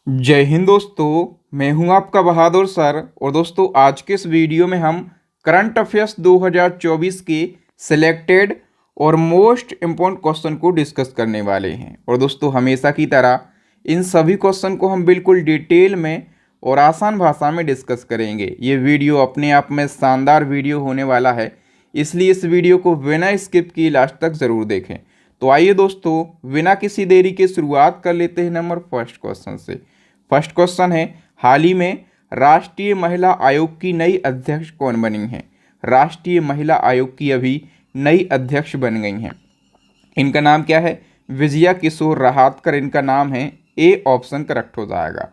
जय हिंद दोस्तों। मैं हूं आपका बहादुर सर। और दोस्तों, आज के इस वीडियो में हम करंट अफेयर्स 2024 के सिलेक्टेड और मोस्ट इम्पोर्टेंट क्वेश्चन को डिस्कस करने वाले हैं। और दोस्तों, हमेशा की तरह इन सभी क्वेश्चन को हम बिल्कुल डिटेल में और आसान भाषा में डिस्कस करेंगे। ये वीडियो अपने आप में शानदार वीडियो होने वाला है, इसलिए इस वीडियो को बिना स्किप किए लास्ट तक ज़रूर देखें। तो आइए दोस्तों, बिना किसी देरी के शुरुआत कर लेते हैं नंबर फर्स्ट क्वेश्चन से। फर्स्ट क्वेश्चन है, हाल ही में राष्ट्रीय महिला आयोग की नई अध्यक्ष कौन बनी है? राष्ट्रीय महिला आयोग की अभी नई अध्यक्ष बन गई हैं। इनका नाम क्या है? विजया किशोर रहातकर इनका नाम है। ए ऑप्शन करेक्ट हो जाएगा।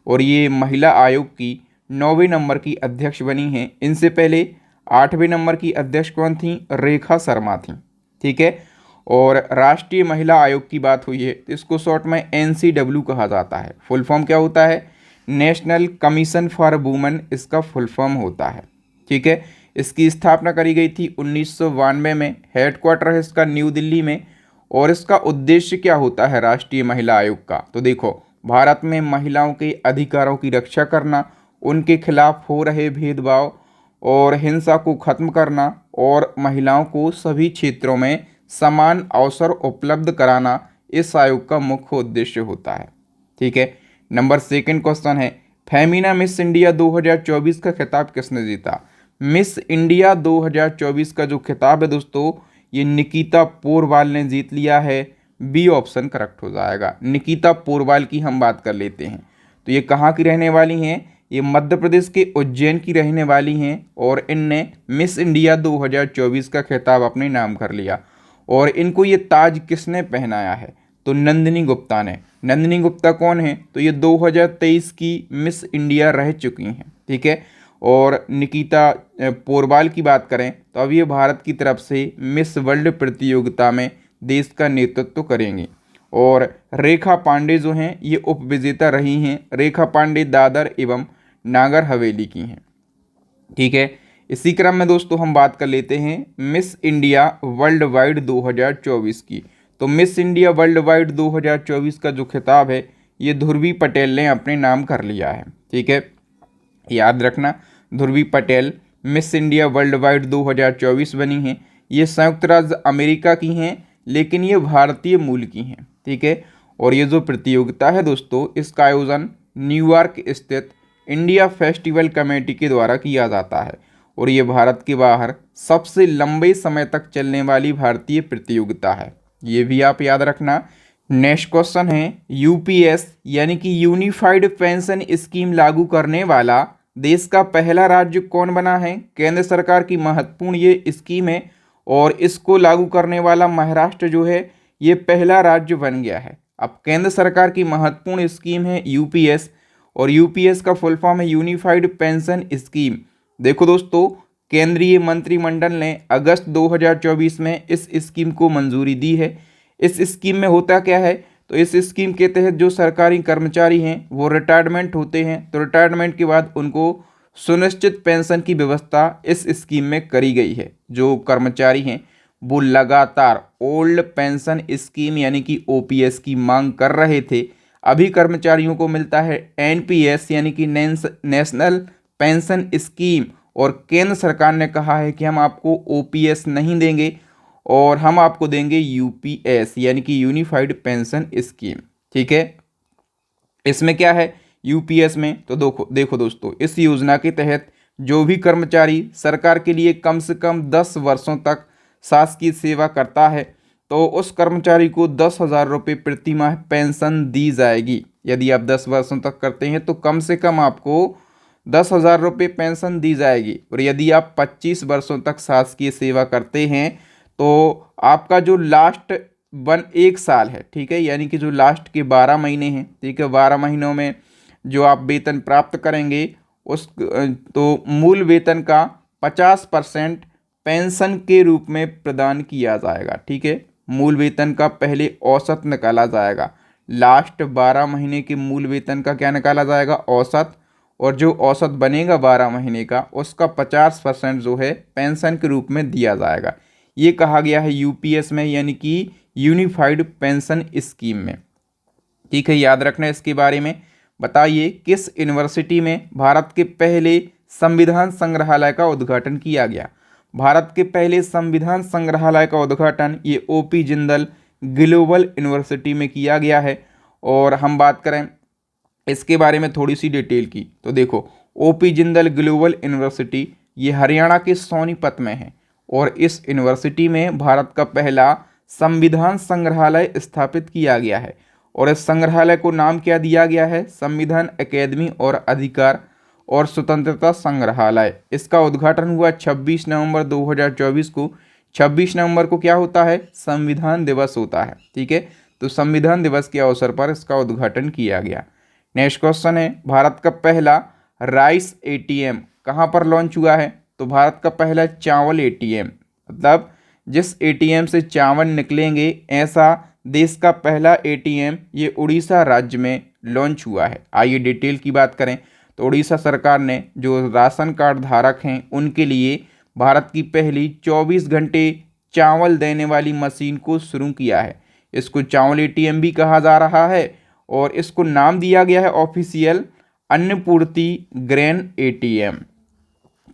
और ये महिला आयोग की 9वें नंबर की अध्यक्ष बनी हैं। इनसे पहले 8वें नंबर की अध्यक्ष कौन थी? रेखा शर्मा थी। ठीक है। और राष्ट्रीय महिला आयोग की बात हुई है तो इसको शॉर्ट में NCW कहा जाता है। फुल फॉर्म क्या होता है? नेशनल कमीशन फॉर वुमेन इसका फुल फॉर्म होता है। ठीक है। इसकी स्थापना करी गई थी 1992 में। हेडक्वार्टर है इसका न्यू दिल्ली में। और इसका उद्देश्य क्या होता है राष्ट्रीय महिला आयोग का? तो देखो, भारत में महिलाओं के अधिकारों की रक्षा करना, उनके खिलाफ हो रहे भेदभाव और हिंसा को खत्म करना और महिलाओं को सभी क्षेत्रों में समान अवसर उपलब्ध कराना इस आयोग का मुख्य उद्देश्य होता है। ठीक है। नंबर सेकंड क्वेश्चन है, फेमिना मिस इंडिया 2024 का खिताब किसने जीता? मिस इंडिया 2024 का जो खिताब है दोस्तों, ये निकिता पोरवाल ने जीत लिया है। बी ऑप्शन करेक्ट हो जाएगा। निकिता पोरवाल की हम बात कर लेते हैं तो ये कहाँ की रहने वाली हैं? ये मध्य प्रदेश के उज्जैन की रहने वाली हैं। और इनने मिस इंडिया 2024 का खिताब अपने नाम कर लिया। और इनको ये ताज किसने पहनाया है? तो नंदिनी गुप्ता ने। नंदिनी गुप्ता कौन है? तो ये 2023 की मिस इंडिया रह चुकी हैं। ठीक है। और निकिता पोरवाल की बात करें तो अब ये भारत की तरफ से मिस वर्ल्ड प्रतियोगिता में देश का नेतृत्व करेंगी। और रेखा पांडे जो हैं ये उप विजेता रही हैं। रेखा पांडे दादर एवं नागर हवेली की हैं। ठीक है। इसी क्रम में दोस्तों हम बात कर लेते हैं मिस इंडिया वर्ल्ड वाइड 2024 की। तो मिस इंडिया वर्ल्ड वाइड 2024 का जो खिताब है ये ध्रुवी पटेल ने अपने नाम कर लिया है। ठीक है। याद रखना, Dhruvi Patel Miss India world wide 2024 बनी हैं। ये संयुक्त राज्य अमेरिका की हैं, लेकिन ये भारतीय मूल की हैं। ठीक है। और ये जो प्रतियोगिता है दोस्तों, इसका आयोजन न्यूयॉर्क स्थित इंडिया फेस्टिवल कमेटी के द्वारा किया जाता है। और ये भारत के बाहर सबसे लंबे समय तक चलने वाली भारतीय प्रतियोगिता है। ये भी आप याद रखना। नेक्स्ट क्वेश्चन है, यूपीएस यानी कि यूनिफाइड पेंशन स्कीम लागू करने वाला देश का पहला राज्य कौन बना है? केंद्र सरकार की महत्वपूर्ण ये स्कीम है और इसको लागू करने वाला महाराष्ट्र जो है ये पहला राज्य बन गया है। अब केंद्र सरकार की महत्वपूर्ण स्कीम है यूपीएस, और यूपीएस का फुल फॉर्म है यूनिफाइड पेंशन स्कीम। देखो दोस्तों, केंद्रीय मंत्रिमंडल ने अगस्त 2024 में इस स्कीम को मंजूरी दी है। इस स्कीम में होता क्या है? तो इस स्कीम के तहत जो सरकारी कर्मचारी हैं वो रिटायरमेंट होते हैं, तो रिटायरमेंट के बाद उनको सुनिश्चित पेंशन की व्यवस्था इस स्कीम में करी गई है। जो कर्मचारी हैं वो लगातार ओल्ड पेंशन स्कीम यानी कि ओपीएस की मांग कर रहे थे। अभी कर्मचारियों को मिलता है एनपीएस यानी कि नेशनल पेंशन स्कीम। और केंद्र सरकार ने कहा है कि हम आपको ओपीएस नहीं देंगे और हम आपको देंगे यूपीएस यानी कि यूनिफाइड पेंशन स्कीम। ठीक है। इसमें क्या है यूपीएस में? तो देखो दोस्तों, इस योजना के तहत जो भी कर्मचारी सरकार के लिए कम से कम 10 वर्षों तक शासकीय सेवा करता है तो उस कर्मचारी को 10,000 रुपये प्रति माह पेंशन दी जाएगी। यदि आप 10 वर्षों तक करते हैं तो कम से कम आपको 10,000 रुपये पेंशन दी जाएगी। और यदि आप 25 वर्षों तक शासकीय सेवा करते हैं तो आपका जो लास्ट 1 साल है, ठीक है, यानी कि जो लास्ट के 12 महीने हैं, ठीक है, 12 महीनों में जो आप वेतन प्राप्त करेंगे उस तो मूल वेतन का 50% पेंशन के रूप में प्रदान किया जाएगा। ठीक है। मूल वेतन का पहले औसत निकाला जाएगा। लास्ट 12 महीने के मूल वेतन का क्या निकाला जाएगा? औसत। और जो औसत बनेगा 12 महीने का उसका 50% जो है पेंशन के रूप में दिया जाएगा। ये कहा गया है यूपीएस में यानी कि यूनिफाइड पेंशन स्कीम में। ठीक है। याद रखना इसके बारे में। बताइए किस यूनिवर्सिटी में भारत के पहले संविधान संग्रहालय का उद्घाटन किया गया। भारत के पहले संविधान संग्रहालय का उद्घाटन ये ओपी जिंदल ग्लोबल यूनिवर्सिटी में किया गया है। और हम बात करें इसके बारे में थोड़ी सी डिटेल की, तो देखो ओपी जिंदल ग्लोबल यूनिवर्सिटी ये हरियाणा के सोनीपत में है और इस यूनिवर्सिटी में भारत का पहला संविधान संग्रहालय स्थापित किया गया है। और इस संग्रहालय को नाम क्या दिया गया है, संविधान अकेदमी और अधिकार और स्वतंत्रता संग्रहालय। इसका उद्घाटन हुआ 26 नवंबर 2024 को। 26 नवंबर को क्या होता है, संविधान दिवस होता है। ठीक है, तो संविधान दिवस के अवसर पर इसका उद्घाटन किया गया। नेक्स्ट क्वेश्चन है, भारत का पहला राइस एटीएम कहाँ पर लॉन्च हुआ है। तो भारत का पहला चावल एटीएम, मतलब जिस एटीएम से चावल निकलेंगे, ऐसा देश का पहला एटीएम ये उड़ीसा राज्य में लॉन्च हुआ है। आइए डिटेल की बात करें तो उड़ीसा सरकार ने जो राशन कार्ड धारक हैं उनके लिए भारत की पहली 24 घंटे चावल देने वाली मशीन को शुरू किया है। इसको चावल एटीएम भी कहा जा रहा है और इसको नाम दिया गया है ऑफिशियल अन्नपूर्ति ग्रेन एटीएम।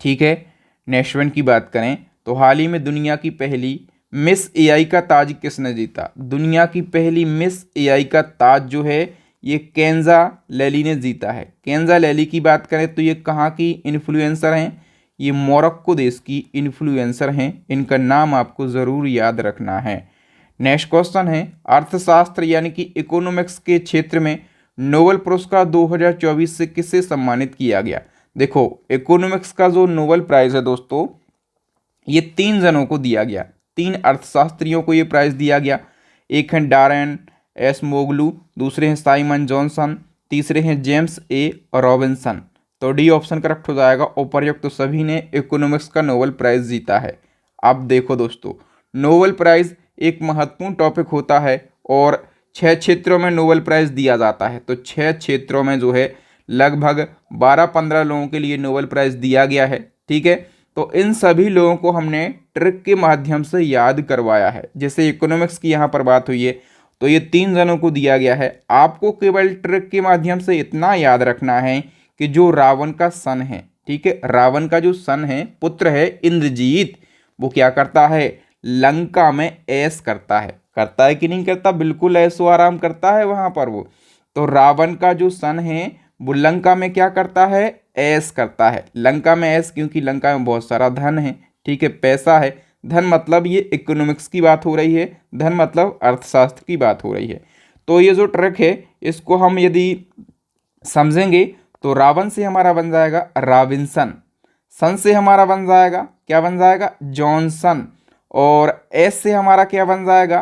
ठीक है, नेक्स्ट वन की बात करें तो हाल ही में दुनिया की पहली मिस एआई का ताज किसने जीता। दुनिया की पहली मिस एआई का ताज जो है ये केंजा लेली ने जीता है। केंजा लेली की बात करें तो ये कहाँ की इन्फ्लुएंसर हैं, ये मोरक्को देश की इन्फ्लुएंसर हैं। इनका नाम आपको ज़रूर याद रखना है। नेक्स्ट क्वेश्चन है, अर्थशास्त्र यानी कि इकोनॉमिक्स के क्षेत्र में नोबेल पुरस्कार 2024 से किसे सम्मानित किया गया। देखो इकोनॉमिक्स का जो नोबेल प्राइज़ है दोस्तों, ये 3 जनों को दिया गया, 3 अर्थशास्त्रियों को ये प्राइज़ दिया गया। एक हैं डारेन एस मोगलू, दूसरे हैं साइमन जॉनसन, तीसरे हैं जेम्स ए रॉबिन्सन। तो डी ऑप्शन करेक्ट हो जाएगा। उपर्युक्त तो सभी ने इकोनॉमिक्स का नोबेल प्राइज़ जीता है। अब देखो दोस्तों, नोबेल प्राइज़ एक महत्वपूर्ण टॉपिक होता है और 6 क्षेत्रों में नोबेल प्राइज़ दिया जाता है। तो 6 क्षेत्रों में जो है लगभग 12-15 लोगों के लिए नोबेल प्राइज़ दिया गया है। ठीक है, तो इन सभी लोगों को हमने ट्रिक के माध्यम से याद करवाया है। जैसे इकोनॉमिक्स की यहाँ पर बात हुई है तो ये 3 जनों को दिया गया है। आपको केवल ट्रिक के माध्यम से इतना याद रखना है कि जो रावण का सन है, ठीक है, रावण का जो सन है, पुत्र है इंद्रजीत, वो क्या करता है, लंका में ऐश करता है कि नहीं करता, बिल्कुल ऐशो आराम करता है वहाँ पर वो। तो रावण का जो सन है वो लंका में क्या करता है, ऐश करता है। लंका में ऐश क्योंकि लंका में बहुत सारा धन है, ठीक है, पैसा है। धन मतलब ये इकोनॉमिक्स की बात हो रही है, धन मतलब अर्थशास्त्र की बात हो रही है। तो ये जो ट्रिक है इसको हम यदि समझेंगे तो रावण से हमारा बन जाएगा रॉबिन्सन, सन से हमारा बन जाएगा क्या बन जाएगा, जॉनसन, और एस से हमारा क्या बन जाएगा,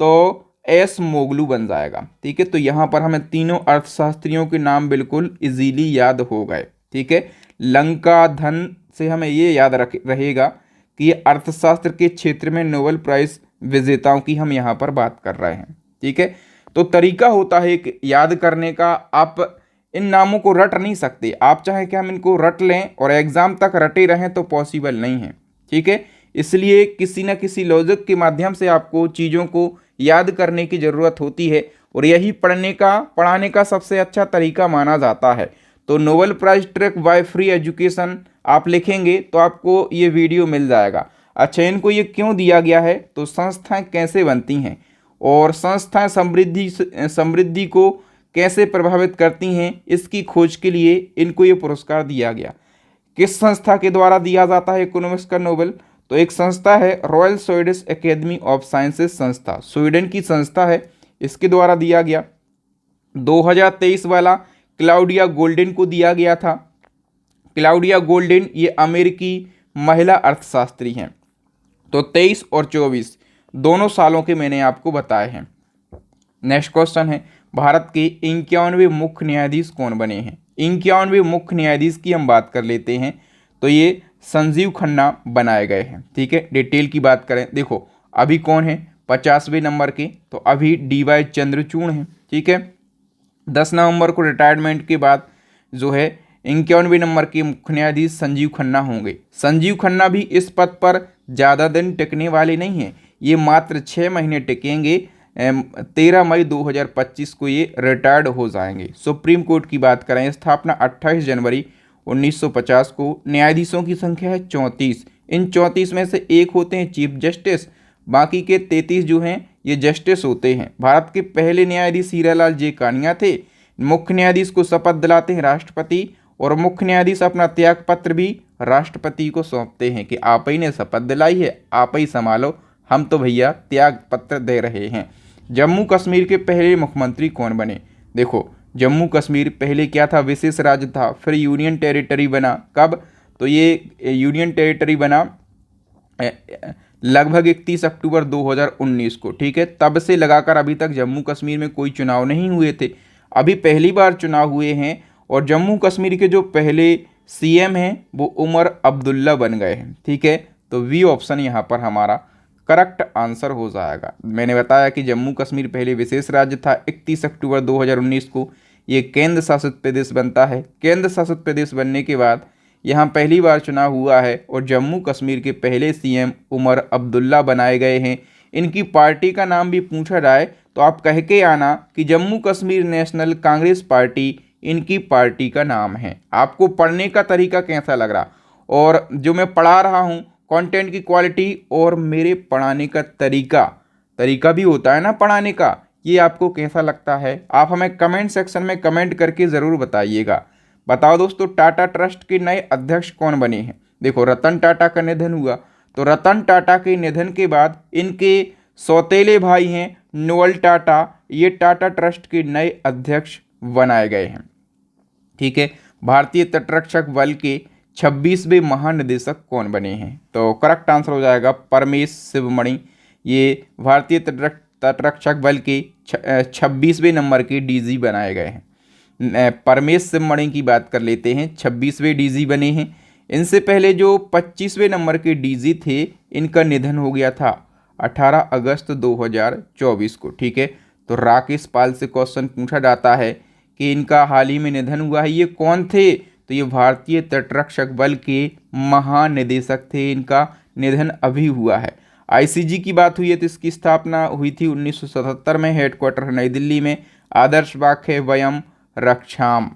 तो एस मोगलू बन जाएगा। ठीक है, तो यहाँ पर हमें तीनों अर्थशास्त्रियों के नाम बिल्कुल इजीली याद हो गए। ठीक है, लंका धन से हमें ये याद रहेगा कि ये अर्थशास्त्र के क्षेत्र में नोबेल प्राइज़ विजेताओं की हम यहाँ पर बात कर रहे हैं। ठीक है, तो तरीका होता है एक याद करने का, आप इन नामों को रट नहीं सकते। आप चाहे कि हम इनको रट लें और एग्ज़ाम तक रटे रहें तो पॉसिबल नहीं है। ठीक है, इसलिए किसी न किसी लॉजिक के माध्यम से आपको चीज़ों को याद करने की ज़रूरत होती है और यही पढ़ाने का सबसे अच्छा तरीका माना जाता है। तो Nobel prize trick by free education आप लिखेंगे तो आपको ये वीडियो मिल जाएगा। अच्छा, इनको ये क्यों दिया गया है, तो संस्थाएं कैसे बनती हैं और संस्थाएं समृद्धि को कैसे प्रभावित करती हैं, इसकी खोज के लिए इनको ये पुरस्कार दिया गया। किस संस्था के द्वारा दिया जाता है इकोनॉमिक्स का नोबेल, तो एक संस्था है royal Swedish academy of sciences संस्था, स्वीडन की संस्था है, इसके द्वारा दिया गया। 2023 वाला क्लाउडिया गोल्डन को दिया गया था। क्लाउडिया गोल्डन ये अमेरिकी महिला अर्थशास्त्री हैं। तो 23 और 24 दोनों सालों के मैंने आपको बताए हैं। नेक्स्ट क्वेश्चन है, भारत के 51वें मुख्य न्यायाधीश कौन बने हैं। 51वें मुख्य न्यायाधीश की हम बात कर लेते हैं तो ये संजीव खन्ना बनाए गए हैं। ठीक है, डिटेल की बात करें, देखो अभी कौन है 50वें नंबर के, तो अभी DY चंद्रचूड़ हैं। ठीक है, 10 नवंबर को रिटायरमेंट के बाद जो है 51वें नंबर के मुख्य न्यायाधीश संजीव खन्ना होंगे। संजीव खन्ना भी इस पद पर ज़्यादा दिन टिकने वाले नहीं हैं, ये मात्र 6 महीने टिकेंगे 13 मई 2025 को ये रिटायर्ड हो जाएंगे। सुप्रीम कोर्ट की बात करें, स्थापना 28 जनवरी 1950 को। न्यायाधीशों की संख्या है 34। इन 34 में से एक होते हैं चीफ जस्टिस, बाकी के 33 जो हैं ये जस्टिस होते हैं। भारत के पहले न्यायाधीश हीरालाल जे कानिया थे। मुख्य न्यायाधीश को शपथ दिलाते हैं राष्ट्रपति, और मुख्य न्यायाधीश अपना त्याग पत्र भी राष्ट्रपति को सौंपते हैं कि आप ही ने शपथ दिलाई है, आप ही संभालो, हम तो भैया त्याग पत्र दे रहे हैं। जम्मू कश्मीर के पहले मुख्यमंत्री कौन बने? देखो, जम्मू कश्मीर पहले क्या था? विशेष राज्य था, फिर यूनियन टेरिटरी बना। कब? तो ये यूनियन टेरिटरी बना लगभग 31 अक्टूबर 2019 को, ठीक है। तब से लगाकर अभी तक जम्मू कश्मीर में कोई चुनाव नहीं हुए थे, अभी पहली बार चुनाव हुए हैं। और जम्मू कश्मीर के जो पहले सीएम हैं वो उमर अब्दुल्ला बन गए हैं, ठीक है। तो वी ऑप्शन यहाँ पर हमारा करेक्ट आंसर हो जाएगा। मैंने बताया कि जम्मू कश्मीर पहले विशेष राज्य था, 31 अक्टूबर 2019 को ये केंद्र शासित प्रदेश बनता है। केंद्र शासित प्रदेश बनने के बाद यहाँ पहली बार चुनाव हुआ है और जम्मू कश्मीर के पहले सीएम उमर अब्दुल्ला बनाए गए हैं। इनकी पार्टी का नाम भी पूछा जाए तो आप कह के आना कि जम्मू कश्मीर नेशनल कांग्रेस पार्टी इनकी पार्टी का नाम है। आपको पढ़ने का तरीका कैसा लग रहा, और जो मैं पढ़ा रहा हूँ कंटेंट की क्वालिटी और मेरे पढ़ाने का तरीका भी होता है ना पढ़ाने का, ये आपको कैसा लगता है? आप हमें कमेंट सेक्शन में कमेंट करके ज़रूर बताइएगा। बताओ दोस्तों, टाटा ट्रस्ट के नए अध्यक्ष कौन बने हैं? देखो, रतन टाटा का निधन हुआ, तो रतन टाटा के निधन के बाद इनके सौतेले भाई हैं नोएल टाटा, ये टाटा ट्रस्ट के नए अध्यक्ष बनाए गए हैं, ठीक है। भारतीय तटरक्षक बल के 26वें महानिदेशक कौन बने हैं? तो करेक्ट आंसर हो जाएगा परमेश शिवमणि। ये भारतीय तटरक्षक बल के 26वें नंबर के डीजी बनाए गए हैं। परमेश शिवमणि की बात कर लेते हैं, 26वें डीजी बने हैं। इनसे पहले जो 25वें नंबर के डीजी थे, इनका निधन हो गया था 18 अगस्त 2024 को, ठीक है। तो राकेश पाल से क्वेश्चन पूछा जाता है कि इनका हाल ही में निधन हुआ है, ये कौन थे? तो ये भारतीय तटरक्षक बल के महानिदेशक थे, इनका निधन अभी हुआ है। आईसीजी की बात हुई है तो इसकी स्थापना हुई थी 1977 में, हेडक्वार्टर है नई दिल्ली में। आदर्श वाक्य है वयम रक्षाम।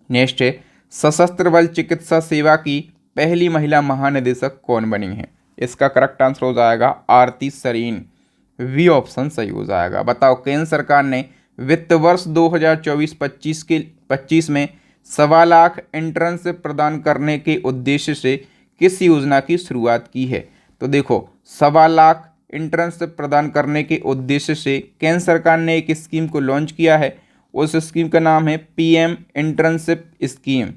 नेक्स्ट है, सशस्त्र बल चिकित्सा सेवा की पहली महिला महानिदेशक कौन बनी है? इसका करेक्ट आंसर हो जाएगा आरती सरीन। वी ऑप्शन सही हो जाएगा। बताओ, केंद्र सरकार ने वित्त वर्ष 2024-25 में 1.25 लाख इंटर्नशिप प्रदान करने के उद्देश्य से किस योजना की शुरुआत की है? तो देखो, 1.25 लाख इंटर्नशिप प्रदान करने के उद्देश्य से केंद्र सरकार ने एक स्कीम को लॉन्च किया है। उस स्कीम का नाम है PM internship scheme.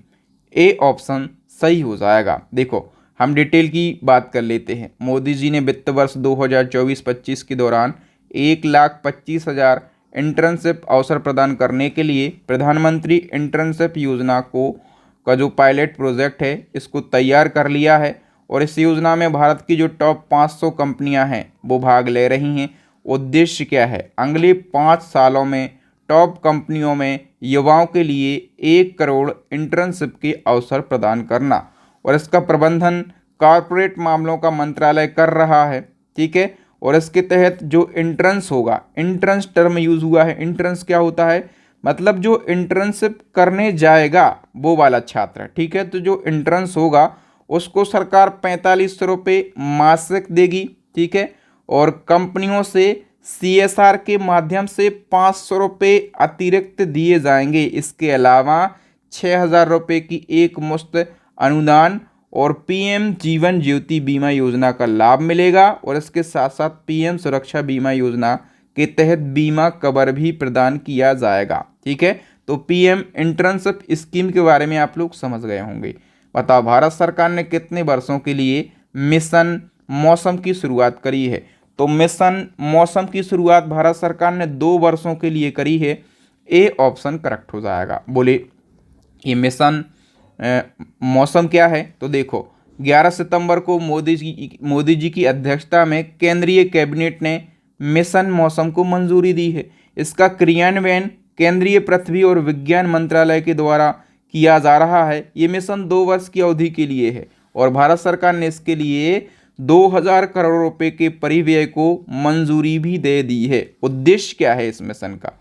A option सही हो जाएगा। देखो, हम डिटेल की बात कर लेते हैं। मोदी जी ने वित्त वर्ष 2024-25 के दौरान 1,25,000 इंटर्नशिप अवसर प्रदान करने के लिए प्रधानमंत्री इंटर्नशिप योजना का जो पायलट प्रोजेक्ट है इसको तैयार कर लिया है। और इस योजना में भारत की जो टॉप 500 कंपनियां हैं वो भाग ले रही हैं। उद्देश्य क्या है? अगले 5 सालों में टॉप कंपनियों में युवाओं के लिए 1 करोड़ इंटर्नशिप के अवसर प्रदान करना, और इसका प्रबंधन कॉरपोरेट मामलों का मंत्रालय कर रहा है, ठीक है। और इसके तहत जो इंटर्न्स होगा, इंटर्न्स टर्म यूज़ हुआ है। इंटर्न्स क्या होता है? मतलब जो इंटर्नशिप करने जाएगा वो वाला छात्र, ठीक है। तो जो इंटर्न्स होगा उसको सरकार 4500 रुपये मासिक देगी, ठीक है। और कंपनियों से CSR के माध्यम से 500 रुपये अतिरिक्त दिए जाएंगे। इसके अलावा 6000 रुपये की एक मुश्त अनुदान और पीएम जीवन ज्योति बीमा योजना का लाभ मिलेगा। और इसके साथ साथ पीएम सुरक्षा बीमा योजना के तहत बीमा कवर भी प्रदान किया जाएगा, ठीक है। तो पीएम इंटर्नशिप स्कीम के बारे में आप लोग समझ गए होंगे। बताओ, भारत सरकार ने कितने वर्षों के लिए मिशन मौसम की शुरुआत करी है? तो मिशन मौसम की शुरुआत भारत सरकार ने 2 वर्षों के लिए करी है। ए ऑप्शन करेक्ट हो जाएगा। बोले, ये मिशन मौसम क्या है? तो देखो, 11 सितंबर को मोदी जी की अध्यक्षता में केंद्रीय कैबिनेट ने मिशन मौसम को मंजूरी दी है। इसका क्रियान्वयन केंद्रीय पृथ्वी और विज्ञान मंत्रालय के द्वारा किया जा रहा है। ये मिशन 2 वर्ष की अवधि के लिए है और भारत सरकार ने इसके लिए 2000 करोड़ रुपए के परिव्यय को मंजूरी भी दे दी है। उद्देश्य क्या है इस मिशन का?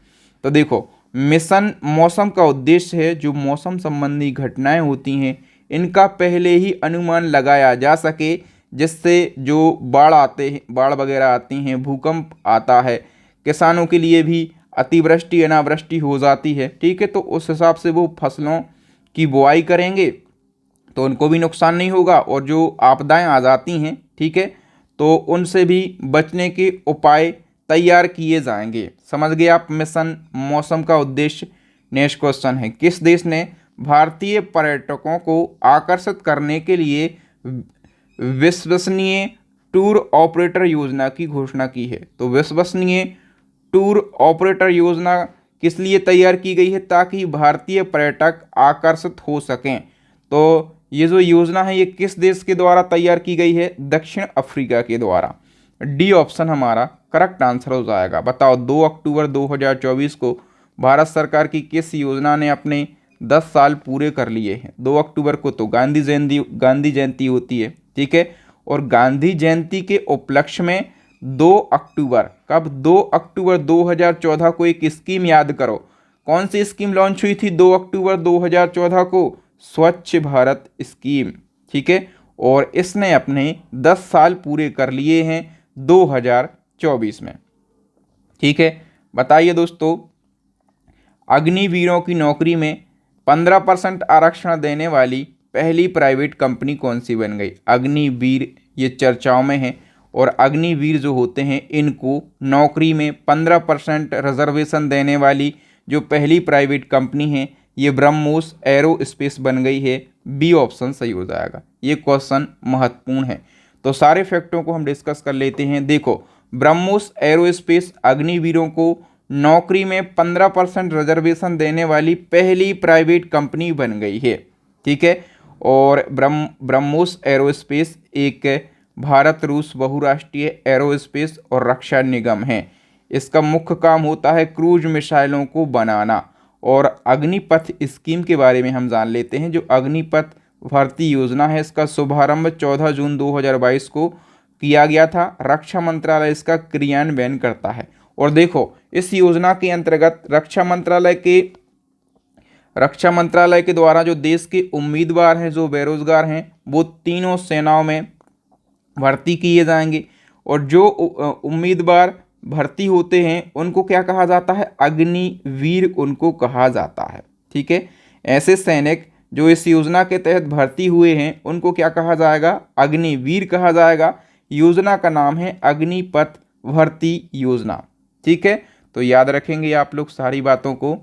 तो देखो, मिशन मौसम का उद्देश्य है जो मौसम संबंधी घटनाएं होती हैं इनका पहले ही अनुमान लगाया जा सके, जिससे जो बाढ़ वगैरह आती हैं, भूकंप आता है, किसानों के लिए भी अतिवृष्टि अनावृष्टि हो जाती है, ठीक है, तो उस हिसाब से वो फसलों की बुआई करेंगे तो उनको भी नुकसान नहीं होगा, और जो आपदाएं आ जाती हैं, ठीक है, तो उनसे भी बचने के उपाय तैयार किए जाएंगे। समझ गए आप मिशन मौसम का उद्देश्य। नेक्स्ट क्वेश्चन है, किस देश ने भारतीय पर्यटकों को आकर्षित करने के लिए विश्वसनीय टूर ऑपरेटर योजना की घोषणा की है? तो विश्वसनीय टूर ऑपरेटर योजना किस लिए तैयार की गई है? ताकि भारतीय पर्यटक आकर्षित हो सकें। तो ये जो योजना है ये किस देश के द्वारा तैयार की गई है? दक्षिण अफ्रीका के द्वारा। डी ऑप्शन हमारा करेक्ट आंसर हो जाएगा। बताओ, 2 अक्टूबर 2024 को भारत सरकार की किस योजना ने अपने 10 साल पूरे कर लिए हैं? 2 अक्टूबर को तो गांधी जयंती होती है, ठीक है, और गांधी जयंती के उपलक्ष्य में 2 अक्टूबर, कब? 2 अक्टूबर 2014 को एक स्कीम याद करो। कौन सी स्कीम लॉन्च हुई थी 2 अक्टूबर 2014 को? स्वच्छ भारत स्कीम, ठीक है, और इसने अपने 10 साल पूरे कर लिए हैं 2024 में, ठीक है। बताइए दोस्तों, अग्निवीरों की नौकरी में 15% आरक्षण देने वाली पहली प्राइवेट कंपनी कौन सी बन गई? अग्निवीर ये चर्चाओं में है, और अग्निवीर जो होते हैं इनको नौकरी में 15% रिजर्वेशन देने वाली जो पहली प्राइवेट कंपनी है ये ब्रह्मोस एरोस्पेस बन गई है। बी ऑप्शन सही हो जाएगा। ये क्वेश्चन महत्वपूर्ण है, तो सारे फैक्टों को हम डिस्कस कर लेते हैं। देखो, ब्रह्मोस एरोस्पेस अग्निवीरों को नौकरी में 15% रिजर्वेशन देने वाली पहली प्राइवेट कंपनी बन गई है, ठीक है, और ब्रह्मोस एरोस्पेस एक भारत रूस बहुराष्ट्रीय एरोस्पेस और रक्षा निगम है। इसका मुख्य काम होता है क्रूज मिसाइलों को बनाना। और अग्निपथ स्कीम के बारे में हम जान लेते हैं। जो अग्निपथ भर्ती योजना है इसका शुभारंभ 14 जून 2022 को किया गया था। रक्षा मंत्रालय इसका क्रियान्वयन करता है। और देखो, इस योजना के अंतर्गत रक्षा मंत्रालय के द्वारा जो देश के उम्मीदवार हैं, जो बेरोजगार हैं, वो तीनों सेनाओं में भर्ती किए जाएंगे। और जो उम्मीदवार भर्ती होते हैं उनको क्या कहा जाता है? अग्निवीर उनको कहा जाता है, ठीक है। ऐसे सैनिक जो इस योजना के तहत भर्ती हुए हैं उनको क्या कहा जाएगा? अग्निवीर कहा जाएगा। योजना का नाम है अग्निपथ भर्ती योजना, ठीक है। तो याद रखेंगे आप लोग सारी बातों को।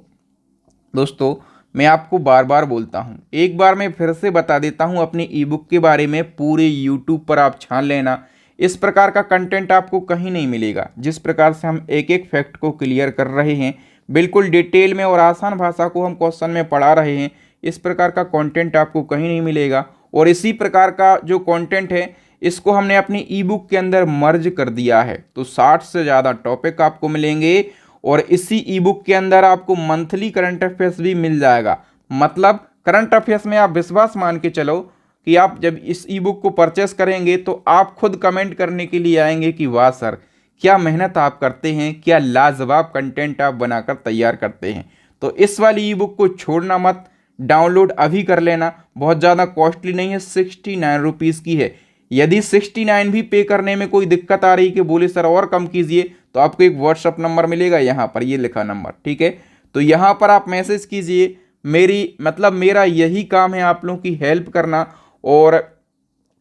दोस्तों, मैं आपको बार बार बोलता हूँ, एक बार मैं फिर से बता देता हूँ अपनी ई बुक के बारे में। पूरे यूट्यूब पर आप छान लेना, इस प्रकार का कंटेंट आपको कहीं नहीं मिलेगा। जिस प्रकार से हम एक एक फैक्ट को क्लियर कर रहे हैं, बिल्कुल डिटेल में और आसान भाषा को हम क्वेश्चन में पढ़ा रहे हैं, इस प्रकार का कंटेंट आपको कहीं नहीं मिलेगा। और इसी प्रकार का जो कंटेंट है इसको हमने अपनी ई बुक के अंदर मर्ज कर दिया है। तो 60 से ज़्यादा टॉपिक आपको मिलेंगे, और इसी ई बुक के अंदर आपको मंथली करंट अफेयर्स भी मिल जाएगा। मतलब करंट अफेयर्स में आप विश्वास मान के चलो कि आप जब इस ई बुक को परचेस करेंगे तो आप खुद कमेंट करने के लिए आएंगे कि वाह सर, क्या मेहनत आप करते हैं, क्या लाजवाब कंटेंट आप बनाकर तैयार करते हैं। तो इस वाली ई बुक को छोड़ना मत, डाउनलोड अभी कर लेना। बहुत ज़्यादा कॉस्टली नहीं है, 69 रुपीज़ की है। यदि 69 भी पे करने में कोई दिक्कत आ रही कि बोले सर और कम कीजिए, तो आपको एक व्हाट्सअप नंबर मिलेगा, यहाँ पर ये लिखा नंबर, ठीक है। तो यहाँ पर आप मैसेज कीजिए। मेरा यही काम है आप लोगों की हेल्प करना, और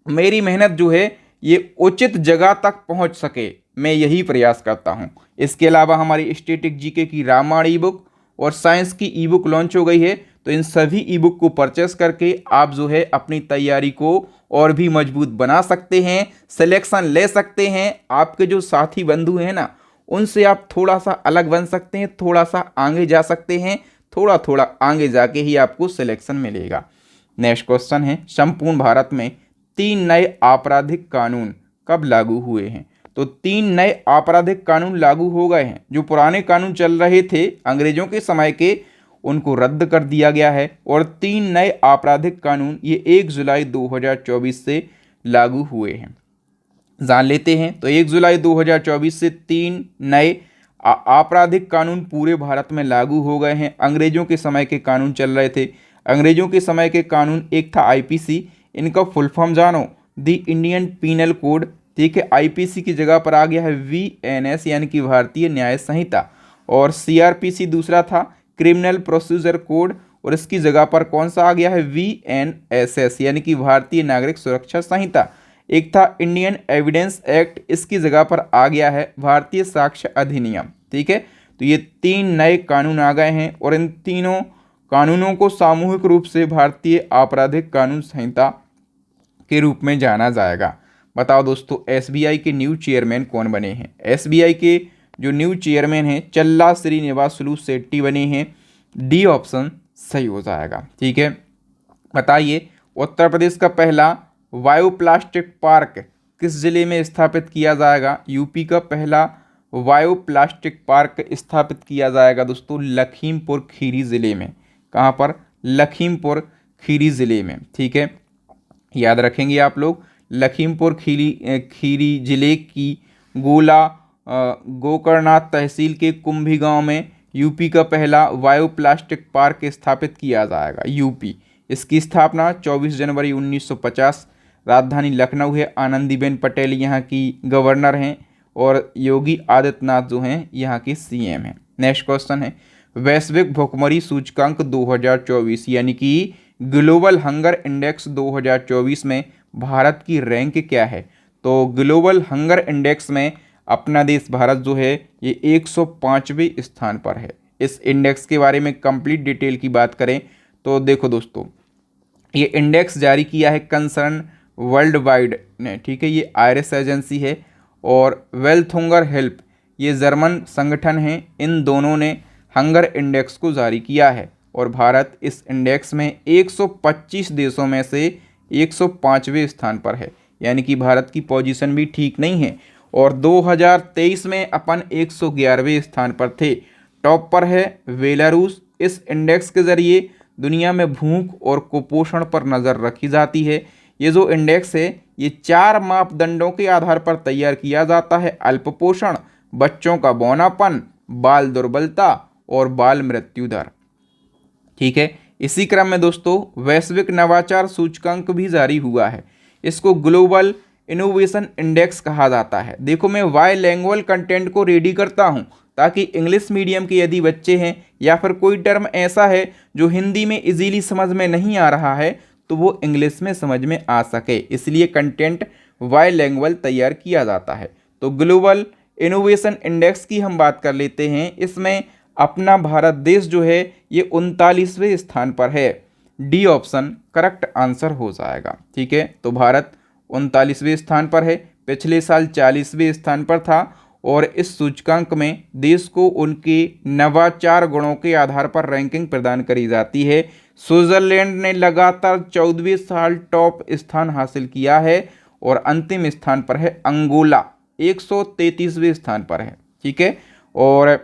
मेरी मेहनत जो है ये उचित जगह तक पहुंच सके, मैं यही प्रयास करता हूं। इसके अलावा हमारी स्टैटिक जीके की रामायण ई बुक और साइंस की ई बुक लॉन्च हो गई है। तो इन सभी ई बुक को परचेस करके आप जो है अपनी तैयारी को और भी मजबूत बना सकते हैं, सिलेक्शन ले सकते हैं। आपके जो साथी बंधु हैं ना, उनसे आप थोड़ा सा अलग बन सकते हैं, थोड़ा सा आगे जा सकते हैं। थोड़ा थोड़ा आगे जाके ही आपको सिलेक्शन मिलेगा। नेक्स्ट क्वेश्चन है, संपूर्ण भारत में 3 नए आपराधिक कानून कब लागू हुए हैं? तो 3 नए आपराधिक कानून लागू हो गए हैं। जो पुराने कानून चल रहे थे अंग्रेजों के समय के, उनको रद्द कर दिया गया है, और 3 नए आपराधिक कानून ये 1 जुलाई 2024 से लागू हुए हैं। जान लेते हैं। तो 1 जुलाई 2024 से 3 नए आपराधिक कानून पूरे भारत में लागू हो गए हैं। अंग्रेजों के समय के कानून चल रहे थे। अंग्रेजों के समय के कानून, एक था आईपीसी, इनका फुल फॉर्म जानो, द इंडियन पीनल कोड। ठीक है, आईपीसी की जगह पर आ गया है वीएनएस यानी कि भारतीय न्याय संहिता, और सीआरपीसी दूसरा था, क्रिमिनल प्रोसीजर कोड, और इसकी जगह पर कौन सा आ गया है, वीएनएसएस यानी कि भारतीय नागरिक सुरक्षा संहिता। एक था इंडियन एविडेंस एक्ट, इसकी जगह पर आ गया है भारतीय साक्ष्य अधिनियम। ठीक है, तो ये 3 नए कानून आ गए हैं, और इन तीनों कानूनों को सामूहिक रूप से भारतीय आपराधिक कानून संहिता के रूप में जाना जाएगा। बताओ दोस्तों, एसबीआई के न्यू चेयरमैन कौन बने हैं? एसबीआई के जो न्यू चेयरमैन हैं चल्ला श्रीनिवासलू शेट्टी बने हैं। डी ऑप्शन सही हो जाएगा। ठीक है, बताइए उत्तर प्रदेश का पहला बायोप्लास्टिक पार्क किस जिले में स्थापित किया जाएगा? यूपी का पहला बायोप्लास्टिक पार्क स्थापित किया जाएगा दोस्तों लखीमपुर खीरी जिले में। कहाँ पर? लखीमपुर खीरी जिले में। ठीक है, याद रखेंगे आप लोग, लखीमपुर खीरी जिले की गोकर्णनाथ तहसील के कुंभी गांव में यूपी का पहला बायोप्लास्टिक पार्क स्थापित किया जाएगा। यूपी, इसकी स्थापना 24 जनवरी 1950, राजधानी लखनऊ है। आनंदीबेन पटेल यहाँ की गवर्नर हैं, और योगी आदित्यनाथ जो हैं यहाँ के सीएम हैं। नेक्स्ट क्वेश्चन है, वैश्विक भुखमरी सूचकांक 2024 यानी कि ग्लोबल हंगर इंडेक्स 2024 में भारत की रैंक क्या है? तो ग्लोबल हंगर इंडेक्स में अपना देश भारत जो है ये 105वें स्थान पर है। इस इंडेक्स के बारे में कंप्लीट डिटेल की बात करें तो देखो दोस्तों, ये इंडेक्स जारी किया है कंसर्न वर्ल्ड वाइड ने। ठीक है, ये आयरिश एजेंसी है, और वेल्थ हंगर हेल्प ये जर्मन संगठन है। इन दोनों ने हंगर इंडेक्स को जारी किया है, और भारत इस इंडेक्स में 125 देशों में से 105वें स्थान पर है, यानी कि भारत की पोजीशन भी ठीक नहीं है। और 2023 में अपन 111वें स्थान पर थे। टॉप पर है बेलारूस। इस इंडेक्स के जरिए दुनिया में भूख और कुपोषण पर नज़र रखी जाती है। ये जो इंडेक्स है ये 4 मापदंडों के आधार पर तैयार किया जाता है: अल्पपोषण, बच्चों का बौनापन, बाल दुर्बलता और बाल मृत्यु दर। ठीक है, इसी क्रम में दोस्तों वैश्विक नवाचार सूचकांक भी जारी हुआ है। इसको ग्लोबल इनोवेशन इंडेक्स कहा जाता है। देखो, मैं बाइलैंग्युअल कंटेंट को रेडी करता हूँ ताकि इंग्लिश मीडियम के यदि बच्चे हैं या फिर कोई टर्म ऐसा है जो हिंदी में इजीली समझ में नहीं आ रहा है तो वो इंग्लिश में समझ में आ सके, इसलिए कंटेंट बाइलैंग्युअल तैयार किया जाता है। तो ग्लोबल इनोवेशन इंडेक्स की हम बात कर लेते हैं। इसमें अपना भारत देश जो है ये 39वें स्थान पर है। डी ऑप्शन करेक्ट आंसर हो जाएगा। ठीक है, तो भारत 39वें स्थान पर है। पिछले साल 40वें स्थान पर था, और इस सूचकांक में देश को उनके नवाचार गुणों के आधार पर रैंकिंग प्रदान करी जाती है। स्विट्जरलैंड ने लगातार 14वें साल टॉप स्थान हासिल किया है, और अंतिम स्थान पर है अंगोला, 133वें स्थान पर है। ठीक है, और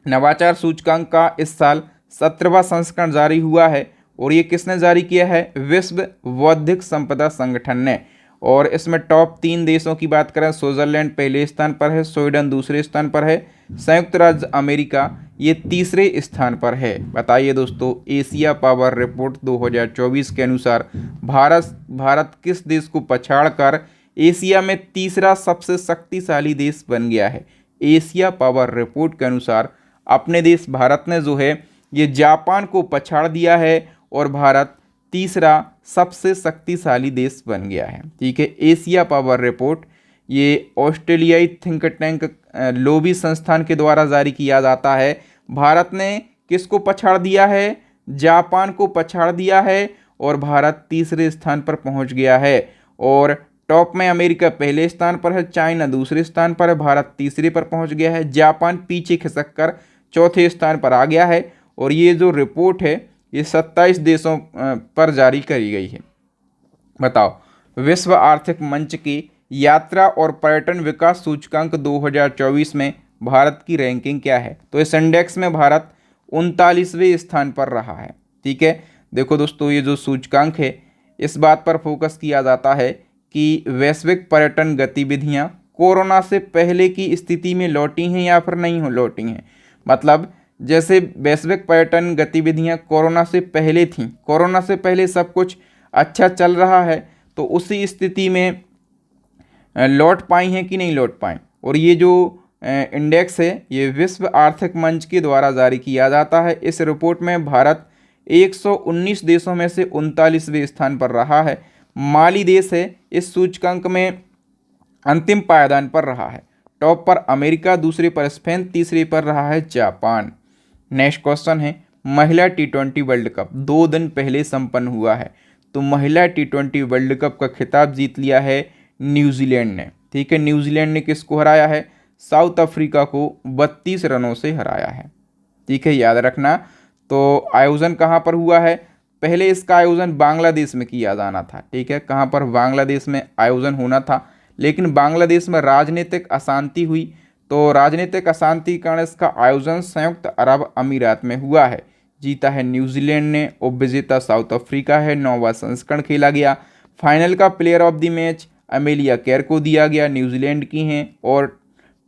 नवाचार सूचकांक का इस साल 17वां संस्करण जारी हुआ है, और ये किसने जारी किया है? विश्व बौद्धिक संपदा संगठन ने। और इसमें टॉप 3 देशों की बात करें, स्विट्जरलैंड पहले स्थान पर है, स्वीडन दूसरे स्थान पर है, संयुक्त राज्य अमेरिका ये तीसरे स्थान पर है। बताइए दोस्तों, एशिया पावर रिपोर्ट 2024 के अनुसार भारत किस देश को पछाड़कर एशिया में तीसरा सबसे शक्तिशाली देश बन गया है? एशिया पावर रिपोर्ट के अनुसार अपने देश भारत ने जो है ये जापान को पछाड़ दिया है, और भारत तीसरा सबसे शक्तिशाली देश बन गया है। ठीक है, एशिया पावर रिपोर्ट ये ऑस्ट्रेलियाई थिंक टैंक लोबी संस्थान के द्वारा जारी किया जाता है। भारत ने किसको पछाड़ दिया है? जापान को पछाड़ दिया है, और भारत तीसरे स्थान पर पहुंच गया है। और टॉप में अमेरिका पहले स्थान पर है, चाइना दूसरे स्थान पर है, भारत तीसरे पर पहुंच गया है, जापान पीछे खिसक कर चौथे स्थान पर आ गया है। और ये जो रिपोर्ट है ये 27 देशों पर जारी करी गई है। बताओ, विश्व आर्थिक मंच की यात्रा और पर्यटन विकास सूचकांक 2024 में भारत की रैंकिंग क्या है? तो इस इंडेक्स में भारत 39वें स्थान पर रहा है। ठीक है, देखो दोस्तों, ये जो सूचकांक है इस बात पर फोकस किया जाता है कि वैश्विक पर्यटन गतिविधियां कोरोना से पहले की स्थिति में लौटी हैं या फिर नहीं हो लौटी हैं। मतलब जैसे वैश्विक पर्यटन गतिविधियां कोरोना से पहले थीं, कोरोना से पहले सब कुछ अच्छा चल रहा है, तो उसी स्थिति में लौट पाई हैं कि नहीं लौट पाई। और ये जो इंडेक्स है ये विश्व आर्थिक मंच के द्वारा जारी किया जाता है। इस रिपोर्ट में भारत 119 देशों में से 39वें स्थान पर रहा है। माली देश है इस सूचकांक में अंतिम पायदान पर रहा है। टॉप पर अमेरिका, दूसरे पर स्पेन, तीसरे पर रहा है जापान। नेक्स्ट क्वेश्चन है महिला टी20 वर्ल्ड कप 2 दिन पहले संपन्न हुआ है। तो महिला टी20 वर्ल्ड कप का खिताब जीत लिया है न्यूजीलैंड ने। ठीक है, न्यूजीलैंड ने किसको हराया है? साउथ अफ्रीका को 32 रनों से हराया है। ठीक है, याद रखना। तो आयोजन कहाँ पर हुआ है? पहले इसका आयोजन बांग्लादेश में किया जाना था। ठीक है, कहाँ पर? बांग्लादेश में आयोजन होना था, लेकिन बांग्लादेश में राजनीतिक अशांति हुई, तो राजनीतिक अशांति के कारण इसका आयोजन संयुक्त अरब अमीरात में हुआ है। जीता है न्यूजीलैंड ने, उपविजेता साउथ अफ्रीका है। 9वां संस्करण खेला गया। फाइनल का player of the match Amelia Kerr को दिया गया, न्यूजीलैंड की हैं, और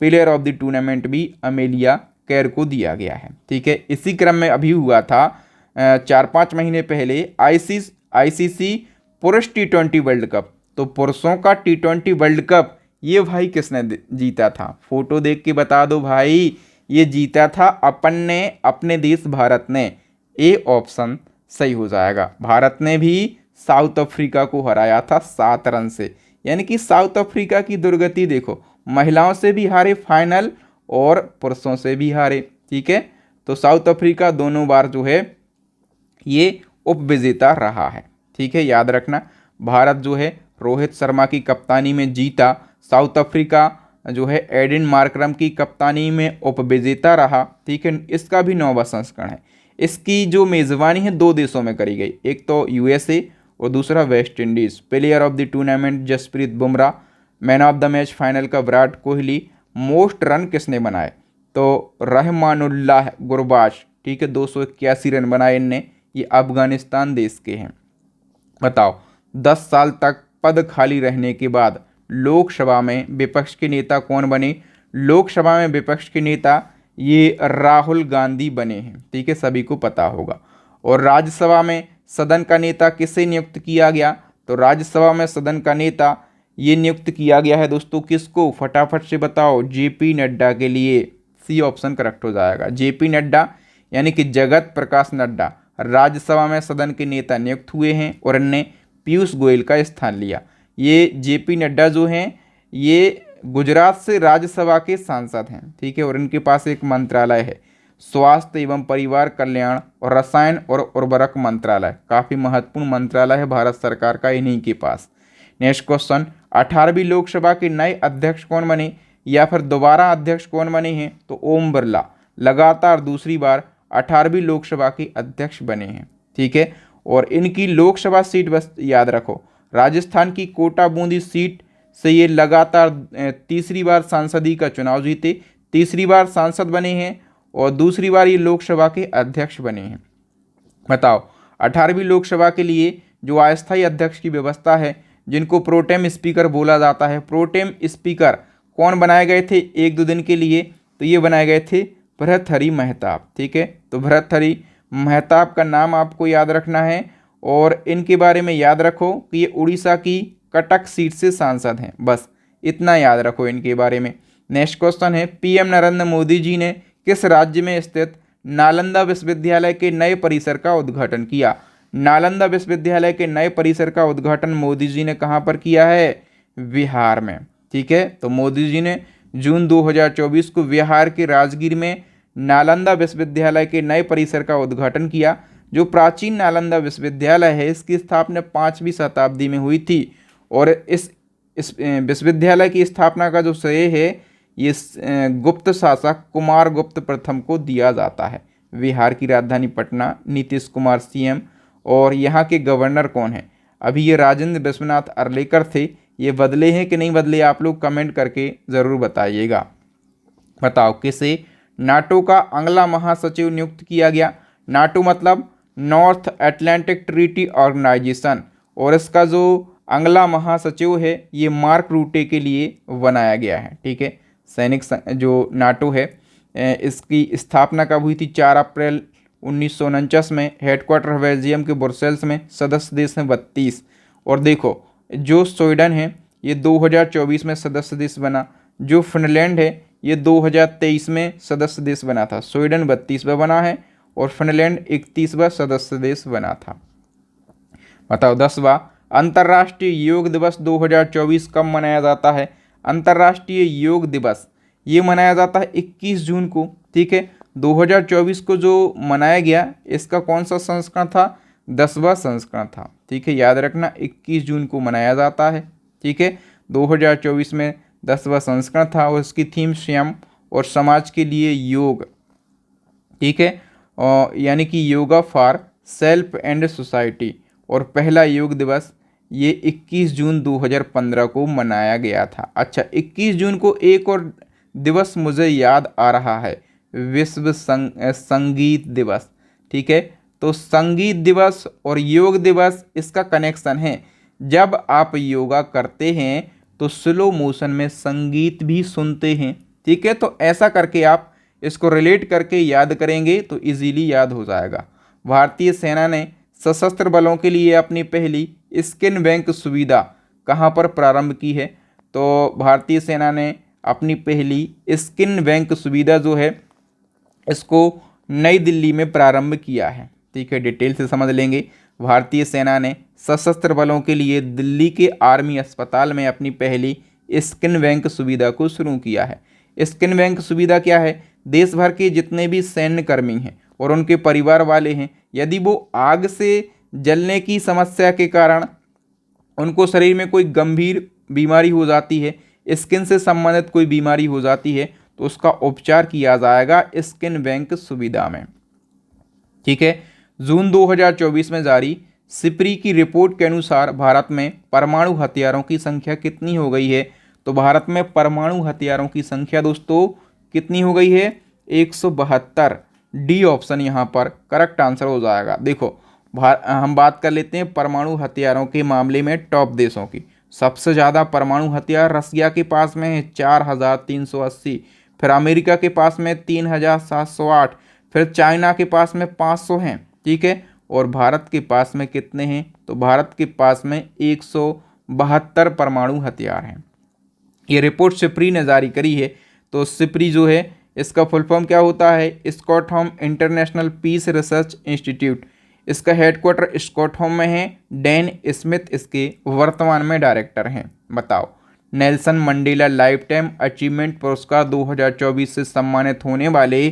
प्लेयर ऑफ द टूर्नामेंट भी अमेलिया केर को दिया गया है। ठीक है, इसी क्रम में अभी हुआ था 4-5 महीने पहले आईसीसी पुरुष टी20 वर्ल्ड कप। तो पुरुषों का टी20 वर्ल्ड कप ये भाई किसने जीता था? फोटो देख के बता दो भाई। ये जीता था अपन ने, अपने देश भारत ने। ए ऑप्शन सही हो जाएगा। भारत ने भी साउथ अफ्रीका को हराया था 7 रन से। यानी कि साउथ अफ्रीका की दुर्गति देखो, महिलाओं से भी हारे फाइनल और पुरुषों से भी हारे। ठीक है, तो साउथ अफ्रीका दोनों बार जो है ये उपविजेता रहा है। ठीक है, याद रखना। भारत जो है रोहित शर्मा की कप्तानी में जीता, साउथ अफ्रीका जो है एडिन मार्करम की कप्तानी में उपविजेता रहा। ठीक है, इसका भी 9वां संस्करण है। इसकी जो मेज़बानी है 2 देशों में करी गई, एक तो यूएसए और दूसरा West Indies. Player of the tournament Jasprit Bumrah, man of the match final का विराट कोहली। मोस्ट रन किसने बनाए? तो रहमानुल्लाह गुरबाश। ठीक है, 281 रन बनाए इनने। ये अफगानिस्तान देश के हैं। बताओ 10 साल तक पद खाली रहने के बाद लोकसभा में विपक्ष के नेता कौन बने? लोकसभा में विपक्ष के नेता ये राहुल गांधी बने हैं। ठीक है, सभी को पता होगा। और राज्यसभा में सदन का नेता किसे नियुक्त किया गया? तो राज्यसभा में सदन का नेता ये नियुक्त किया गया है दोस्तों, किसको? फटाफट से बताओ। जेपी नड्डा के लिए। सी ऑप्शन करेक्ट हो जाएगा। जेपी नड्डा यानी कि जगत प्रकाश नड्डा राज्यसभा में सदन के नेता नियुक्त हुए हैं और इनने पीयूष गोयल का स्थान लिया। ये जेपी नड्डा जो हैं ये गुजरात से राज्यसभा के सांसद हैं। ठीक है, और इनके पास एक मंत्रालय है, स्वास्थ्य एवं परिवार कल्याण और रसायन और उर्वरक मंत्रालय। काफ़ी महत्वपूर्ण मंत्रालय है भारत सरकार का इन्हीं के पास। नेक्स्ट क्वेश्चन, 18वीं लोकसभा के नए अध्यक्ष कौन बने या फिर दोबारा अध्यक्ष कौन बने हैं? तो ओम बिरला लगातार दूसरी बार 18वीं लोकसभा के अध्यक्ष बने हैं। ठीक है, और इनकी लोकसभा सीट बस याद रखो, राजस्थान की कोटा बूंदी सीट से ये लगातार तीसरी बार सांसदी का चुनाव जीते, तीसरी बार सांसद बने हैं और दूसरी बार ये लोकसभा के अध्यक्ष बने हैं। बताओ 18वीं लोकसभा के लिए जो अस्थायी अध्यक्ष की व्यवस्था है, जिनको प्रोटेम स्पीकर बोला जाता है, प्रोटेम स्पीकर कौन बनाए गए थे 1-2 दिन के लिए? तो ये बनाए गए थे भर्तृहरि महताब। ठीक है, तो भर्तृहरि महताब का नाम आपको याद रखना है और इनके बारे में याद रखो कि ये उड़ीसा की कटक सीट से सांसद हैं। बस इतना याद रखो इनके बारे में। नेक्स्ट क्वेश्चन है, पीएम नरेंद्र मोदी जी ने किस राज्य में स्थित नालंदा विश्वविद्यालय के नए परिसर का उद्घाटन किया? नालंदा विश्वविद्यालय के नए परिसर का उद्घाटन मोदी जी ने कहाँ पर किया है? बिहार में। ठीक है, तो मोदी जी ने जून 2024 को बिहार के राजगीर में नालंदा विश्वविद्यालय के नए परिसर का उद्घाटन किया। जो प्राचीन नालंदा विश्वविद्यालय है इसकी स्थापना 5वीं शताब्दी में हुई थी और इस विश्वविद्यालय की स्थापना का जो श्रेय है ये गुप्त शासक कुमार गुप्त प्रथम को दिया जाता है। बिहार की राजधानी पटना, नीतीश कुमार सीएम, और यहाँ के गवर्नर कौन है? अभी ये राजेंद्र विश्वनाथ अर्लेकर थे। ये बदले हैं कि नहीं बदले, आप लोग कमेंट करके ज़रूर बताइएगा। बताओ किसे नाटो का अगला महासचिव नियुक्त किया गया? नाटो मतलब नॉर्थ अटलांटिक ट्रीटी ऑर्गेनाइजेशन, और इसका जो अगला महासचिव है ये मार्क रूटे के लिए बनाया गया है। ठीक है, सैनिक जो नाटो है इसकी स्थापना कब हुई थी? 4 अप्रैल 1949 में। हेडक्वार्टर बेल्जियम के ब्रुसेल्स में। सदस्य देश हैं 32। और देखो जो स्वीडन है ये 2024 में सदस्य देश बना। जो फिनलैंड है ये 2023 में सदस्य देश बना था। स्वीडन 32वां बना है और फिनलैंड 31वां सदस्य देश बना था। बताओ 10वां, अंतर्राष्ट्रीय योग दिवस 2024 कब मनाया जाता है? अंतर्राष्ट्रीय योग दिवस ये मनाया जाता है 21 जून को। ठीक है, 2024 को जो मनाया गया इसका कौन सा संस्करण था? 10वां संस्करण था। ठीक है, याद रखना 21 जून को मनाया जाता है। ठीक है, 2024 में 10वां संस्करण था और इसकी थीम स्वयं और समाज के लिए योग। ठीक है, यानी कि yoga for self and society. और पहला योग दिवस ये 21 जून 2015 को मनाया गया था। अच्छा, 21 जून को एक और दिवस मुझे याद आ रहा है, विश्व संगीत दिवस। ठीक है, तो संगीत दिवस और योग दिवस इसका कनेक्शन है। जब आप योगा करते हैं तो स्लो मोशन में संगीत भी सुनते हैं। ठीक है, तो ऐसा करके आप इसको रिलेट करके याद करेंगे तो इजीली याद हो जाएगा। भारतीय सेना ने सशस्त्र बलों के लिए अपनी पहली स्किन बैंक सुविधा कहाँ पर प्रारंभ की है? तो भारतीय सेना ने अपनी पहली स्किन बैंक सुविधा जो है इसको नई दिल्ली में प्रारंभ किया है। ठीक है, डिटेल से समझ लेंगे। भारतीय सेना ने सशस्त्र बलों के लिए दिल्ली के आर्मी अस्पताल में अपनी पहली स्किन बैंक सुविधा को शुरू किया है। स्किन बैंक सुविधा क्या है? देश भर के जितने भी सैन्य कर्मी हैं और उनके परिवार वाले हैं, यदि वो आग से जलने की समस्या के कारण उनको शरीर में कोई गंभीर बीमारी हो जाती है, स्किन से संबंधित कोई बीमारी हो जाती है, तो उसका उपचार किया जाएगा स्किन बैंक सुविधा में। ठीक है, जून 2024 में जारी सिप्री की रिपोर्ट के अनुसार भारत में परमाणु हथियारों की संख्या कितनी हो गई है? तो भारत में परमाणु हथियारों की संख्या दोस्तों कितनी हो गई है? 172। डी ऑप्शन यहाँ पर करेक्ट आंसर हो जाएगा। देखो हम बात कर लेते हैं परमाणु हथियारों के मामले में टॉप देशों की। सबसे ज़्यादा परमाणु हथियार रसिया के पास में है 4380, फिर अमेरिका के पास में 3708, फिर चाइना के पास में 500 हैं। ठीक है, और भारत के पास में कितने हैं? तो भारत के पास में 172 परमाणु हथियार हैं। ये रिपोर्ट सिप्री ने जारी करी है। तो सिप्री जो है इसका फुल फॉर्म क्या होता है? Stockholm International Peace Research Institute. इसका हेडक्वार्टर स्टॉकहोम में है। डैन स्मिथ इसके वर्तमान में डायरेक्टर हैं। बताओ, Nelson Mandela life time achievement पुरस्कार 2024 से सम्मानित होने वाले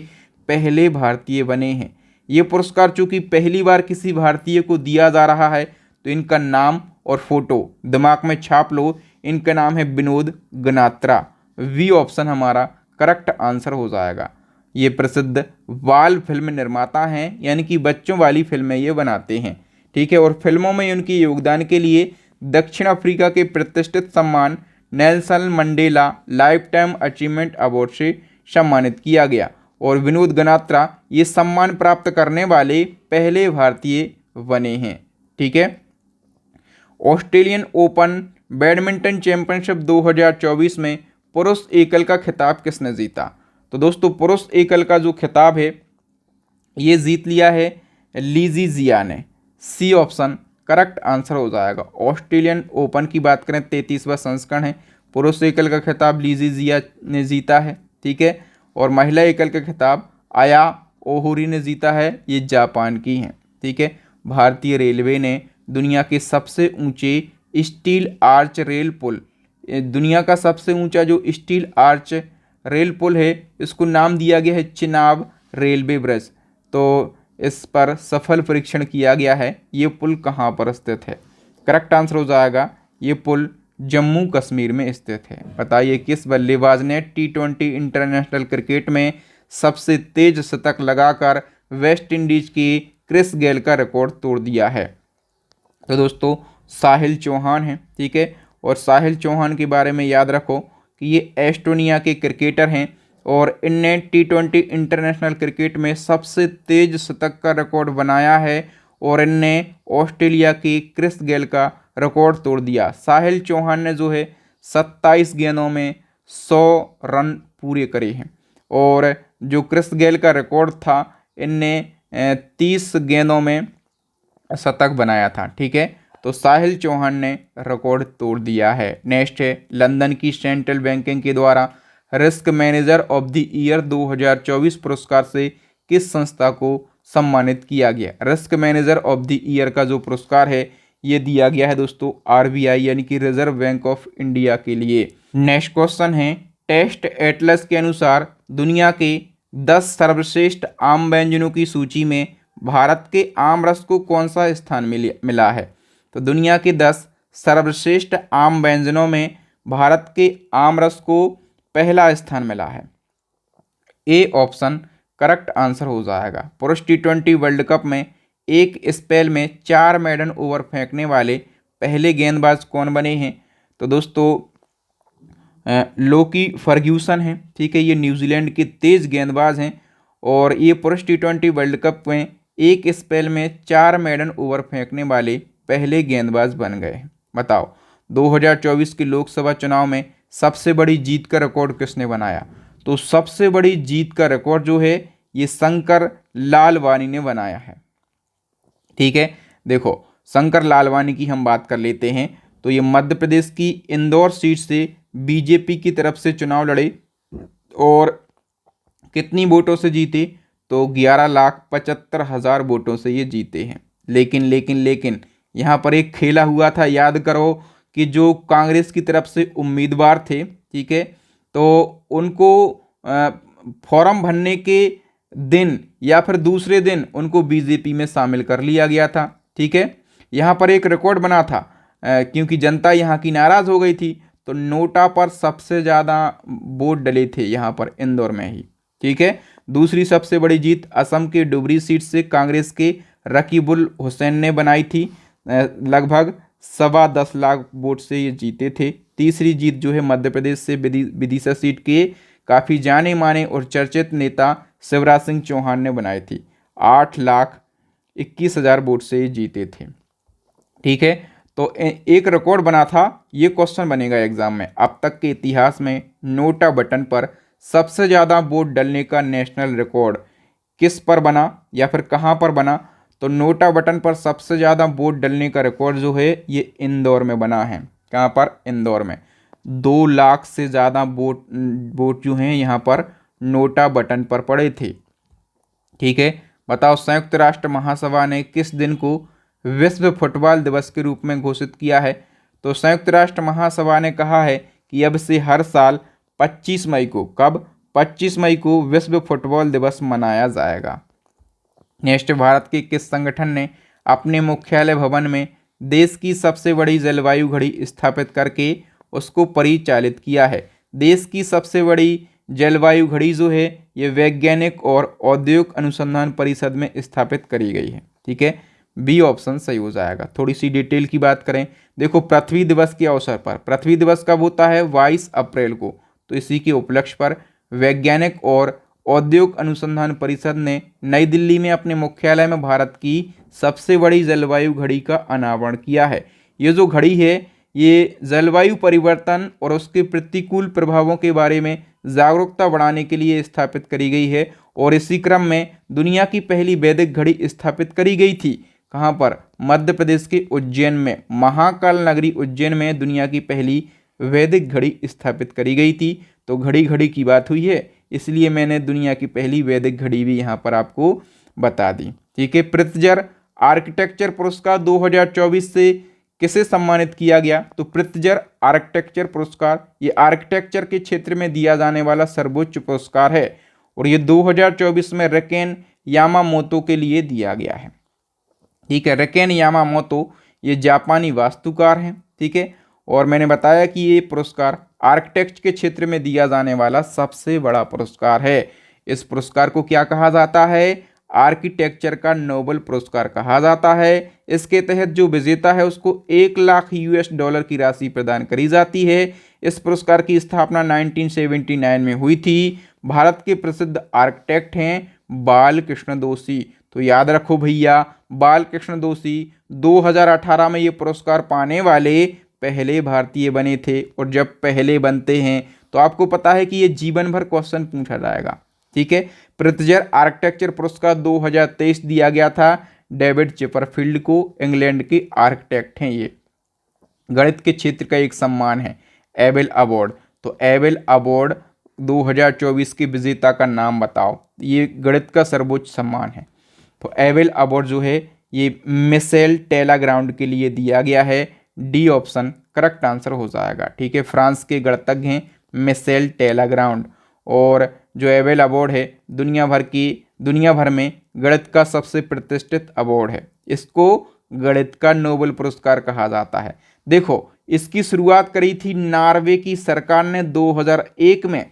पहले भारतीय बने हैं। ये पुरस्कार चूंकि पहली बार किसी भारतीय को दिया जा रहा है तो इनका नाम और फोटो दिमाग में छाप लो। इनका नाम है विनोद गनात्रा। वी ऑप्शन हमारा करेक्ट आंसर हो जाएगा। ये प्रसिद्ध बाल फिल्म निर्माता हैं, यानी कि बच्चों वाली फिल्में ये बनाते हैं। ठीक है, और फिल्मों में उनके योगदान के लिए दक्षिण अफ्रीका के प्रतिष्ठित सम्मान Nelson Mandela life time achievement award से सम्मानित किया गया। और विनोद गनात्रा ये सम्मान प्राप्त करने वाले पहले भारतीय बने हैं। ठीक है, ऑस्ट्रेलियन ओपन बैडमिंटन चैंपियनशिप 2024 में पुरुष एकल का खिताब किसने जीता? तो दोस्तों पुरुष एकल का जो खिताब है ये जीत लिया है लीजी जिया ने। सी ऑप्शन करेक्ट आंसर हो जाएगा। ऑस्ट्रेलियन ओपन की बात करें 33वां संस्करण है। पुरुष एकल का खिताब लीजी जिया ने जीता है। ठीक है, और महिला एकल का खिताब आया ओहोरी ने जीता है। ये जापान की हैं। ठीक है, भारतीय रेलवे ने दुनिया के सबसे ऊंचे स्टील आर्च रेल पुल, दुनिया का सबसे ऊंचा जो स्टील आर्च रेल पुल है इसको नाम दिया गया है चिनाब रेलवे ब्रिज। तो इस पर सफल परीक्षण किया गया है। ये पुल कहाँ पर स्थित है? करेक्ट आंसर हो जाएगा ये पुल जम्मू कश्मीर में स्थित है। बताइए किस बल्लेबाज ने T20 इंटरनेशनल क्रिकेट में सबसे तेज शतक लगाकर वेस्ट इंडीज के क्रिस गेल का रिकॉर्ड तोड़ दिया है? तो दोस्तों साहिल चौहान हैं। ठीक है, और साहिल चौहान के बारे में याद रखो कि ये एस्टोनिया के क्रिकेटर हैं और इनने T20 इंटरनेशनल क्रिकेट में सबसे तेज शतक का रिकॉर्ड बनाया है और इनने ऑस्ट्रेलिया के क्रिस गेल का रिकॉर्ड तोड़ दिया। साहिल चौहान ने जो है 27 गेंदों में 100 रन पूरे करे हैं और जो क्रिस गेल का रिकॉर्ड था, इनने 30 गेंदों में शतक बनाया था। ठीक है, तो साहिल चौहान ने रिकॉर्ड तोड़ दिया है। नेक्स्ट है, लंदन की सेंट्रल बैंकिंग के द्वारा risk manager of the year 2024 पुरस्कार से किस संस्था को सम्मानित किया गया। Risk manager of the year का जो पुरस्कार है ये दिया गया है दोस्तों आरबीआई यानी कि रिजर्व बैंक ऑफ इंडिया के लिए। नेक्स्ट क्वेश्चन है, टेस्ट एटलस के अनुसार दुनिया के 10 सर्वश्रेष्ठ आम व्यंजनों की सूची में भारत के आम रस को कौन सा स्थान मिला है। तो दुनिया के 10 सर्वश्रेष्ठ आम व्यंजनों में भारत के आम रस को पहला स्थान मिला है। ए ऑप्शन करेक्ट आंसर हो जाएगा। पुरुष T20 वर्ल्ड कप में एक स्पेल में 4 मेडन ओवर फेंकने वाले पहले गेंदबाज कौन बने हैं। तो दोस्तों लोकी फर्ग्यूसन हैं। ठीक है, ये न्यूजीलैंड के तेज गेंदबाज हैं और ये पुरुष T20 वर्ल्ड कप में एक स्पेल में 4 मेडन ओवर फेंकने वाले पहले गेंदबाज बन गए। बताओ 2024 के लोकसभा चुनाव में सबसे बड़ी जीत का रिकॉर्ड किसने बनाया। तो सबसे बड़ी जीत का रिकॉर्ड जो है ये शंकर लालवानी ने बनाया है। ठीक है, देखो शंकर लालवानी की हम बात कर लेते हैं। तो ये मध्य प्रदेश की इंदौर सीट से बीजेपी की तरफ से चुनाव लड़े और कितनी वोटों से जीते। तो 11,75,000 वोटों से ये जीते हैं। लेकिन यहाँ पर एक खेला हुआ था, याद करो कि जो कांग्रेस की तरफ से उम्मीदवार थे, ठीक है, तो उनको फॉर्म भरने के दिन या फिर दूसरे दिन उनको बीजेपी में शामिल कर लिया गया था। ठीक है, यहाँ पर एक रिकॉर्ड बना था क्योंकि जनता यहाँ की नाराज़ हो गई थी, तो नोटा पर सबसे ज़्यादा वोट डले थे यहाँ पर इंदौर में ही। ठीक है, दूसरी सबसे बड़ी जीत असम के डुबरी सीट से कांग्रेस के रकीबुल हुसैन ने बनाई थी, लगभग 10.25 लाख वोट से ये जीते थे। तीसरी जीत जो है मध्य प्रदेश से विदिशा सीट के काफ़ी जाने माने और चर्चित नेता शिवराज सिंह चौहान ने बनाई थी, 8,21,000 वोट से ये जीते थे। ठीक है, तो एक रिकॉर्ड बना था, ये क्वेश्चन बनेगा एग्जाम में। अब तक के इतिहास में नोटा बटन पर सबसे ज़्यादा वोट डलने का नेशनल रिकॉर्ड किस पर बना या फिर कहाँ पर बना। तो नोटा बटन पर सबसे ज़्यादा वोट डलने का रिकॉर्ड जो है ये इंदौर में बना है। कहाँ पर? इंदौर में 2 लाख से ज़्यादा वोट जो हैं यहाँ पर नोटा बटन पर पड़े थे। ठीक है, बताओ संयुक्त राष्ट्र महासभा ने किस दिन को विश्व फुटबॉल दिवस के रूप में घोषित किया है। तो संयुक्त राष्ट्र महासभा ने कहा है कि अब से हर साल 25 मई को, कब? 25 मई को विश्व फुटबॉल दिवस मनाया जाएगा। नेक्स्ट, भारत के किस संगठन ने अपने मुख्यालय भवन में देश की सबसे बड़ी जलवायु घड़ी स्थापित करके उसको परिचालित किया है। देश की सबसे बड़ी जलवायु घड़ी जो है ये वैज्ञानिक और औद्योगिक अनुसंधान परिषद में स्थापित करी गई है। ठीक है, बी ऑप्शन सही हो जाएगा। थोड़ी सी डिटेल की बात करें, देखो पृथ्वी दिवस के अवसर पर, पृथ्वी दिवस कब होता है? 22 अप्रैल को। तो इसी के उपलक्ष्य पर वैज्ञानिक और औद्योगिक अनुसंधान परिषद ने नई दिल्ली में अपने मुख्यालय में भारत की सबसे बड़ी जलवायु घड़ी का अनावरण किया है। ये जो घड़ी है ये जलवायु परिवर्तन और उसके प्रतिकूल प्रभावों के बारे में जागरूकता बढ़ाने के लिए स्थापित करी गई है और इसी क्रम में दुनिया की पहली वैदिक घड़ी स्थापित करी गई थी। कहाँ पर? मध्य प्रदेश के उज्जैन में, महाकाल नगरी उज्जैन में दुनिया की पहली वैदिक घड़ी स्थापित करी गई थी। तो घड़ी की बात हुई है, इसलिए मैंने दुनिया की पहली वैदिक घड़ी भी यहाँ पर आपको बता दी। ठीक है, प्रित्जर आर्किटेक्चर पुरस्कार 2024 से किसे सम्मानित किया गया? तो प्रित्जर आर्किटेक्चर पुरस्कार ये आर्किटेक्चर के क्षेत्र में दिया जाने वाला सर्वोच्च पुरस्कार है और ये 2024 में रेकेन यामामोतो के लिए दिया गया है। ठीक है, रेकेन यामामोतो ये जापानी वास्तुकार हैं। ठीक है, और मैंने बताया कि ये पुरस्कार आर्किटेक्ट के क्षेत्र में दिया जाने वाला सबसे बड़ा पुरस्कार है। इस पुरस्कार को क्या कहा जाता है? आर्किटेक्चर का नोबेल पुरस्कार कहा जाता है। इसके तहत जो विजेता है उसको $1,00,000 की राशि प्रदान करी जाती है। इस पुरस्कार की स्थापना 1979 में हुई थी। भारत के प्रसिद्ध आर्किटेक्ट हैं बालकृष्ण दोषी। तो याद रखो भैया, बालकृष्ण दोषी 2018 में ये पुरस्कार पाने वाले पहले भारतीय बने थे। और जब पहले बनते हैं तो आपको पता है कि ये जीवन भर क्वेश्चन पूछा जाएगा। ठीक है। प्रित्जर आर्किटेक्चर पुरस्कार 2023 दिया गया था डेविड चिपरफील्ड को, इंग्लैंड के आर्किटेक्ट हैं ये। गणित के क्षेत्र का एक सम्मान है एबेल अवार्ड। तो एबेल अवार्ड 2024 के विजेता का नाम बताओ। ये गणित का सर्वोच्च सम्मान है। तो एबेल अवार्ड जो है ये मिशेल टेलाग्राउंड के लिए दिया गया है। डी ऑप्शन करेक्ट आंसर हो जाएगा। ठीक है। फ्रांस के गणितज्ञ हैं मिशेल टेलाग्राउंड। और जो एबेल अवार्ड है दुनिया भर में गणित का सबसे प्रतिष्ठित अवार्ड है। इसको गणित का नोबेल पुरस्कार कहा जाता है। देखो, इसकी शुरुआत करी थी नॉर्वे की सरकार ने 2001 में,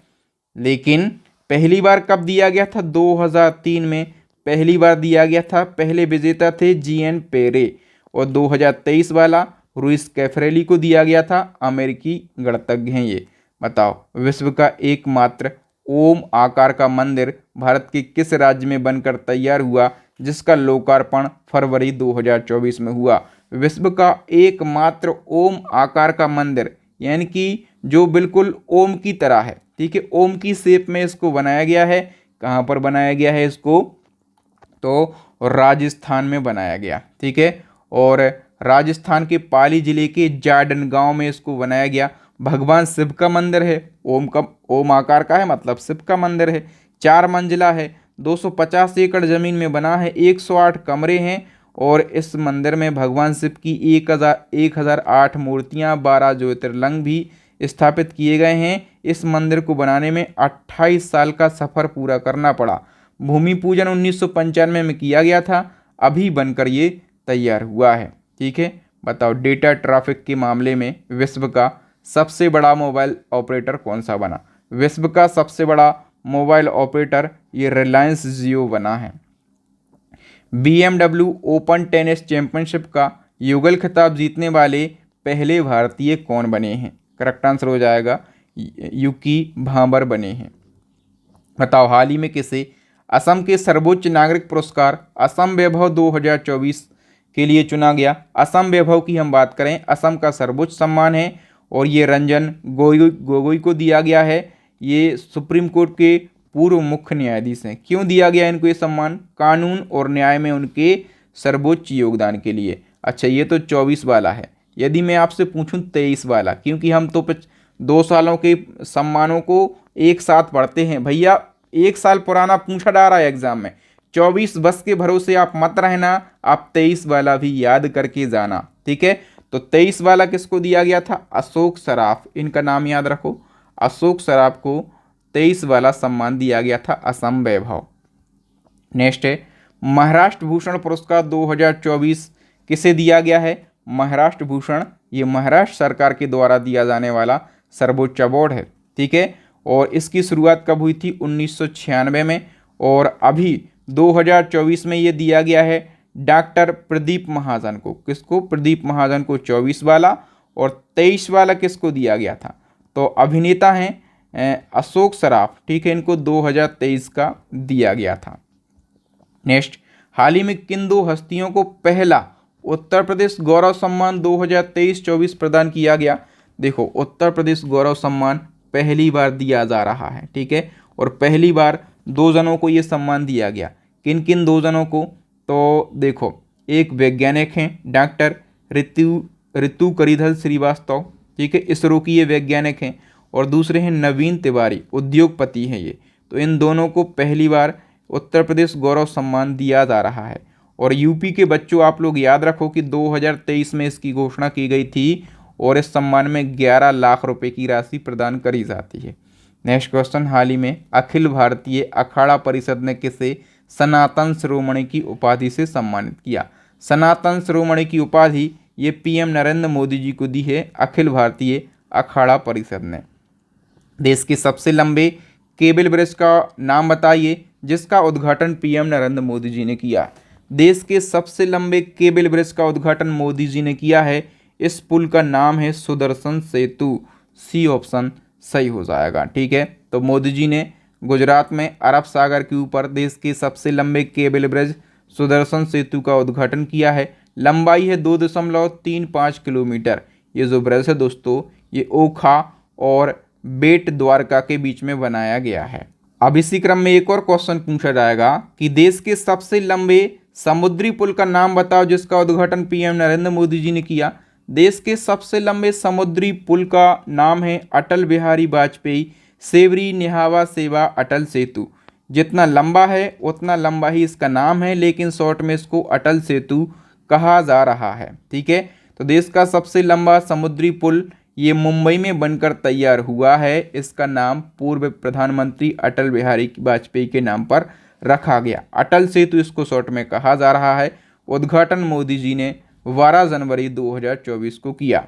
लेकिन पहली बार कब दिया गया था? 2003 में पहली बार दिया गया था। पहले विजेता थे जीएन पेरे। और 2023 वाला रुइस कैफरेली को दिया गया था। अमेरिकी गणितज्ञ हैं ये। बताओ, विश्व का एकमात्र ओम आकार का मंदिर भारत के किस राज्य में बनकर तैयार हुआ, जिसका लोकार्पण फरवरी 2024 में हुआ? विश्व का एकमात्र ओम आकार का मंदिर, यानी कि जो बिल्कुल ओम की तरह है। ठीक है। ओम की शेप में इसको बनाया गया है। कहाँ पर बनाया गया है इसको? तो राजस्थान में बनाया गया। ठीक है। और राजस्थान के पाली जिले के जाडन गांव में इसको बनाया गया। भगवान शिव का मंदिर है। ओम आकार का है, मतलब शिव का मंदिर है। 4 मंजिला है। 250 एकड़ जमीन में बना है। 108 कमरे हैं। और इस मंदिर में भगवान शिव की 1008 मूर्तियां, 12 ज्योतिर्लिंग भी स्थापित किए गए हैं। इस मंदिर को बनाने में 28 साल का सफर पूरा करना पड़ा। भूमि पूजन 1995 में किया गया था। अभी बनकर ये तैयार हुआ है। ठीक है। बताओ, डेटा ट्रैफिक के मामले में विश्व का सबसे बड़ा मोबाइल ऑपरेटर कौन सा बना? विश्व का सबसे बड़ा मोबाइल ऑपरेटर ये रिलायंस जियो बना है। BMW ओपन टेनिस चैंपियनशिप का युगल खिताब जीतने वाले पहले भारतीय कौन बने हैं? करेक्ट आंसर हो जाएगा यूकी भांबर बने हैं। बताओ, हाल ही में किसे असम के सर्वोच्च नागरिक पुरस्कार असम वैभव 2024 के लिए चुना गया? असम वैभव की हम बात करें, असम का सर्वोच्च सम्मान है और ये रंजन गोगोई को दिया गया है। ये सुप्रीम कोर्ट के पूर्व मुख्य न्यायाधीश हैं। क्यों दिया गया इनको ये सम्मान? कानून और न्याय में उनके सर्वोच्च योगदान के लिए। अच्छा, ये तो 24 वाला है। यदि मैं आपसे पूछूं 23 वाला, क्योंकि हम तो 2 सालों के सम्मानों को एक साथ पढ़ते हैं भैया। 1 साल पुराना पूछा जा रहा है एग्जाम में। 24 बस के भरोसे आप मत रहना, आप 23 वाला भी याद करके जाना। ठीक है। तो 23 वाला किसको दिया गया था? अशोक सराफ। इनका नाम याद रखो। अशोक सराफ को 23 वाला सम्मान दिया गया था असम वैभव। नेक्स्ट है महाराष्ट्र भूषण पुरस्कार 2024 किसे दिया गया है? महाराष्ट्र भूषण ये महाराष्ट्र सरकार के द्वारा दिया जाने वाला सर्वोच्च अवार्ड है। ठीक है। और इसकी शुरुआत कब हुई थी? 1996 में। और अभी 2024 में ये दिया गया है डॉक्टर प्रदीप महाजन को। किसको? प्रदीप महाजन को 24 वाला। और 23 वाला किसको दिया गया था? तो अभिनेता हैं अशोक सराफ। ठीक है। इनको 2023 का दिया गया था। नेक्स्ट, हाल ही में किन 2 हस्तियों को पहला उत्तर प्रदेश गौरव सम्मान 2023-24 प्रदान किया गया? देखो, उत्तर प्रदेश गौरव सम्मान पहली बार दिया जा रहा है। ठीक है। और पहली बार 2 जनों को ये सम्मान दिया गया। किन किन 2 जनों को? तो देखो, एक वैज्ञानिक हैं डॉक्टर ऋतु करिधर श्रीवास्तव। ठीक है। इसरो की ये वैज्ञानिक हैं। और दूसरे हैं नवीन तिवारी, उद्योगपति हैं ये। तो इन दोनों को पहली बार उत्तर प्रदेश गौरव सम्मान दिया जा रहा है। और यूपी के बच्चों, आप लोग याद रखो कि 2023 में इसकी घोषणा की गई थी और इस सम्मान में 11 लाख रुपए की राशि प्रदान करी जाती है। नेक्स्ट क्वेश्चन, हाल ही में अखिल भारतीय अखाड़ा परिषद ने किसे सनातन शिरोमणि की उपाधि से सम्मानित किया? सनातन शिरोमणि की उपाधि ये PM नरेंद्र मोदी जी को दी है अखिल भारतीय अखाड़ा परिषद ने। देश के सबसे लंबे केबल ब्रिज का नाम बताइए जिसका उद्घाटन PM नरेंद्र मोदी जी ने किया। देश के सबसे लंबे केबल ब्रिज का उद्घाटन मोदी जी ने किया है। इस पुल का नाम है सुदर्शन सेतु। सी ऑप्शन सही हो जाएगा। ठीक है। तो मोदी जी ने गुजरात में अरब सागर के ऊपर देश के सबसे लंबे केबल ब्रिज सुदर्शन सेतु का उद्घाटन किया है। लंबाई है 2.35 किलोमीटर। ये जो ब्रिज है दोस्तों, ये ओखा और बेट द्वारका के बीच में बनाया गया है। अब इसी क्रम में एक और क्वेश्चन पूछा जाएगा कि देश के सबसे लंबे समुद्री पुल का नाम बताओ जिसका उद्घाटन पीएम नरेंद्र मोदी जी ने किया। देश के सबसे लंबे समुद्री पुल का नाम है अटल बिहारी वाजपेयी सेवरी निहावा सेवा अटल सेतु। जितना लंबा है उतना लंबा ही इसका नाम है, लेकिन शॉर्ट में इसको अटल सेतु कहा जा रहा है। ठीक है, तो देश का सबसे लंबा समुद्री पुल ये मुंबई में बनकर तैयार हुआ है। इसका नाम पूर्व प्रधानमंत्री अटल बिहारी वाजपेयी के नाम पर रखा गया। अटल सेतु इसको शॉर्ट में कहा जा रहा है। उद्घाटन मोदी जी ने 12 जनवरी 2024 को किया।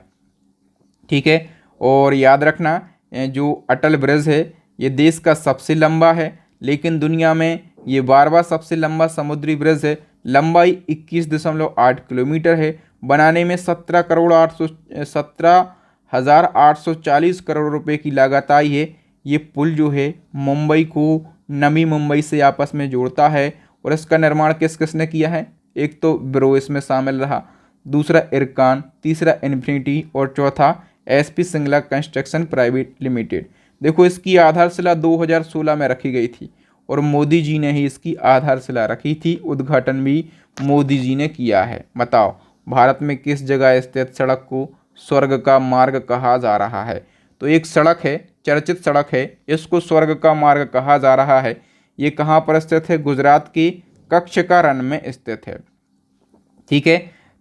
ठीक है, और याद रखना जो अटल ब्रिज है ये देश का सबसे लंबा है, लेकिन दुनिया में ये 12वां सबसे लंबा समुद्री ब्रिज है। लंबाई 21.8 किलोमीटर है। बनाने में 17,840 करोड़ रुपए की लागत आई है। ये पुल जो है मुंबई को नवी मुंबई से आपस में जोड़ता है। और इसका निर्माण किस किसने किया है? एक तो ब्रो इसमें शामिल रहा, दूसरा इरकान, तीसरा इन्फिनिटी और चौथा SP Singla construction private limited. देखो इसकी आधारशिला 2016 में रखी गई थी और मोदी जी ने ही इसकी आधारशिला रखी थी। उद्घाटन भी मोदी जी ने किया है। बताओ भारत में किस जगह स्थित सड़क को स्वर्ग का मार्ग कहा जा रहा है? तो एक सड़क है, चर्चित सड़क है, इसको स्वर्ग का मार्ग कहा जा रहा है। ये कहाँ पर स्थित है? गुजरात के कच्छ का रण में स्थित है। ठीक है,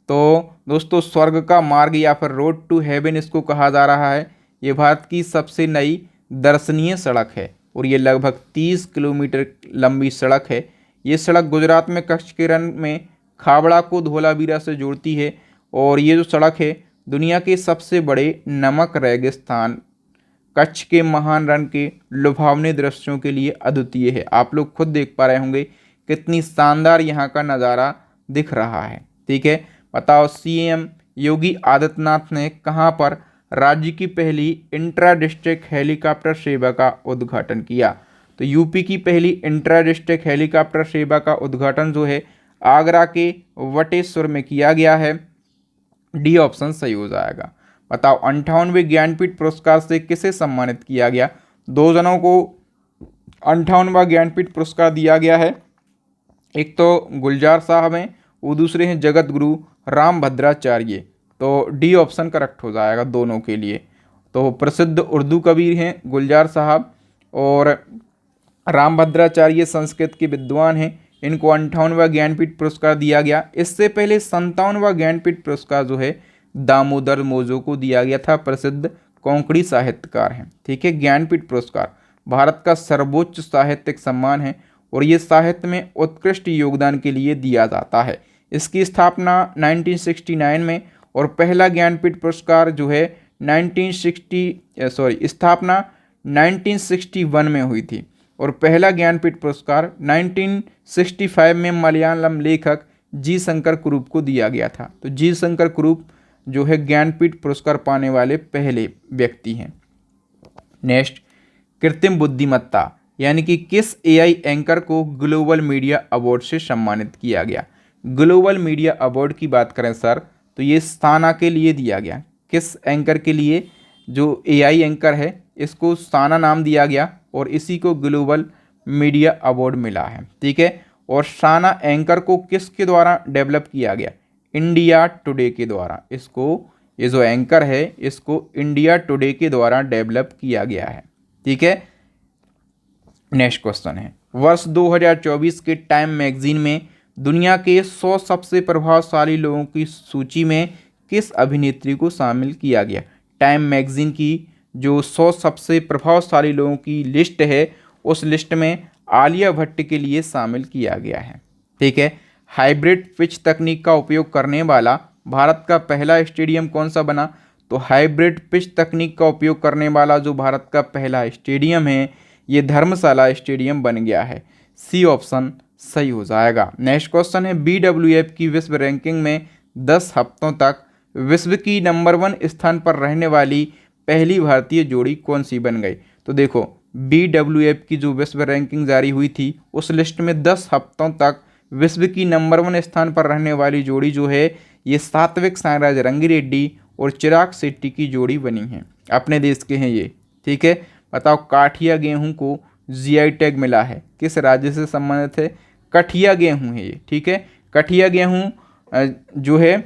तो दोस्तों स्वर्ग का मार्ग या फिर रोड टू हेवन इसको कहा जा रहा है। ये भारत की सबसे नई दर्शनीय सड़क है और ये लगभग 30 किलोमीटर लंबी सड़क है। ये सड़क गुजरात में कच्छ के रण में खाबड़ा को धोलावीरा से जोड़ती है। और ये जो सड़क है दुनिया के सबसे बड़े नमक रेगिस्तान कच्छ के महान रण के लुभावने दृश्यों के लिए अद्वितीय है। आप लोग खुद देख पा रहे होंगे कितनी शानदार यहाँ का नज़ारा दिख रहा है। ठीक है, बताओ सीएम योगी आदित्यनाथ ने कहाँ पर राज्य की पहली इंट्रा डिस्ट्रिक्ट हेलीकॉप्टर सेवा का उद्घाटन किया? तो यूपी की पहली इंट्रा डिस्ट्रिक्ट हेलीकॉप्टर सेवा का उद्घाटन जो है आगरा के वटेश्वर में किया गया है। डी ऑप्शन सही हो जाएगा। बताओ 58वें ज्ञानपीठ पुरस्कार से किसे सम्मानित किया गया? दो जनों को 58वां ज्ञानपीठ पुरस्कार दिया गया है। एक तो गुलजार साहब हैं, वो दूसरे हैं जगत गुरु रामभद्राचार्य। तो डी ऑप्शन करेक्ट हो जाएगा दोनों के लिए। तो प्रसिद्ध उर्दू कवि हैं गुलजार साहब और रामभद्राचार्य संस्कृत के विद्वान हैं। इनको 58वां ज्ञानपीठ पुरस्कार दिया गया। इससे पहले 57वां ज्ञानपीठ पुरस्कार जो है दामोदर मोजो को दिया गया था, प्रसिद्ध कोंकणी साहित्यकार हैं। ठीक है, ज्ञानपीठ पुरस्कार भारत का सर्वोच्च साहित्यिक सम्मान है और ये साहित्य में उत्कृष्ट योगदान के लिए दिया जाता है। इसकी स्थापना 1969 में और पहला ज्ञानपीठ पुरस्कार जो है स्थापना 1961 में हुई थी और पहला ज्ञानपीठ पुरस्कार 1965 में मलयालम लेखक जी शंकर कुरूप को दिया गया था। तो जी शंकर कुरूप जो है ज्ञानपीठ पुरस्कार पाने वाले पहले व्यक्ति हैं। नेक्स्ट, कृत्रिम बुद्धिमत्ता यानी कि किस एआई एंकर को ग्लोबल मीडिया अवार्ड से सम्मानित किया गया? ग्लोबल मीडिया अवार्ड की बात करें सर तो ये साना के लिए दिया गया। किस एंकर के लिए? जो एआई एंकर है इसको साना नाम दिया गया और इसी को ग्लोबल मीडिया अवार्ड मिला है। ठीक है, और साना एंकर को किसके द्वारा डेवलप किया गया? इंडिया टुडे के द्वारा। इसको ये जो एंकर है इसको इंडिया टुडे के द्वारा डेवलप किया गया है। ठीक है, नेक्स्ट क्वेश्चन है वर्ष 2024 के टाइम मैगजीन में दुनिया के 100 सबसे प्रभावशाली लोगों की सूची में किस अभिनेत्री को शामिल किया गया? टाइम मैगजीन की जो 100 सबसे प्रभावशाली लोगों की लिस्ट है उस लिस्ट में आलिया भट्ट के लिए शामिल किया गया है। ठीक है, हाइब्रिड पिच तकनीक का उपयोग करने वाला भारत का पहला स्टेडियम कौन सा बना? तो हाइब्रिड पिच तकनीक का उपयोग करने वाला जो भारत का पहला स्टेडियम है ये धर्मशाला स्टेडियम बन गया है। सी ऑप्शन सही हो जाएगा। नेक्स्ट क्वेश्चन है BWF की विश्व रैंकिंग में 10 हफ्तों तक विश्व की नंबर 1 स्थान पर रहने वाली पहली भारतीय जोड़ी कौन सी बन गई? तो देखो BWF की जो विश्व रैंकिंग जारी हुई थी उस लिस्ट में 10 हफ्तों तक विश्व की नंबर 1 स्थान पर रहने वाली जोड़ी जो है ये सात्विक साईराज रंगिरेड्डी और चिराग शेट्टी की जोड़ी बनी है, अपने देश के हैं ये। ठीक है, बताओ काठिया गेहूं को जीआई टैग मिला है, किस राज्य से संबंधित है? कठिया गेहूं है ये। ठीक है, कठिया गेहूं जो है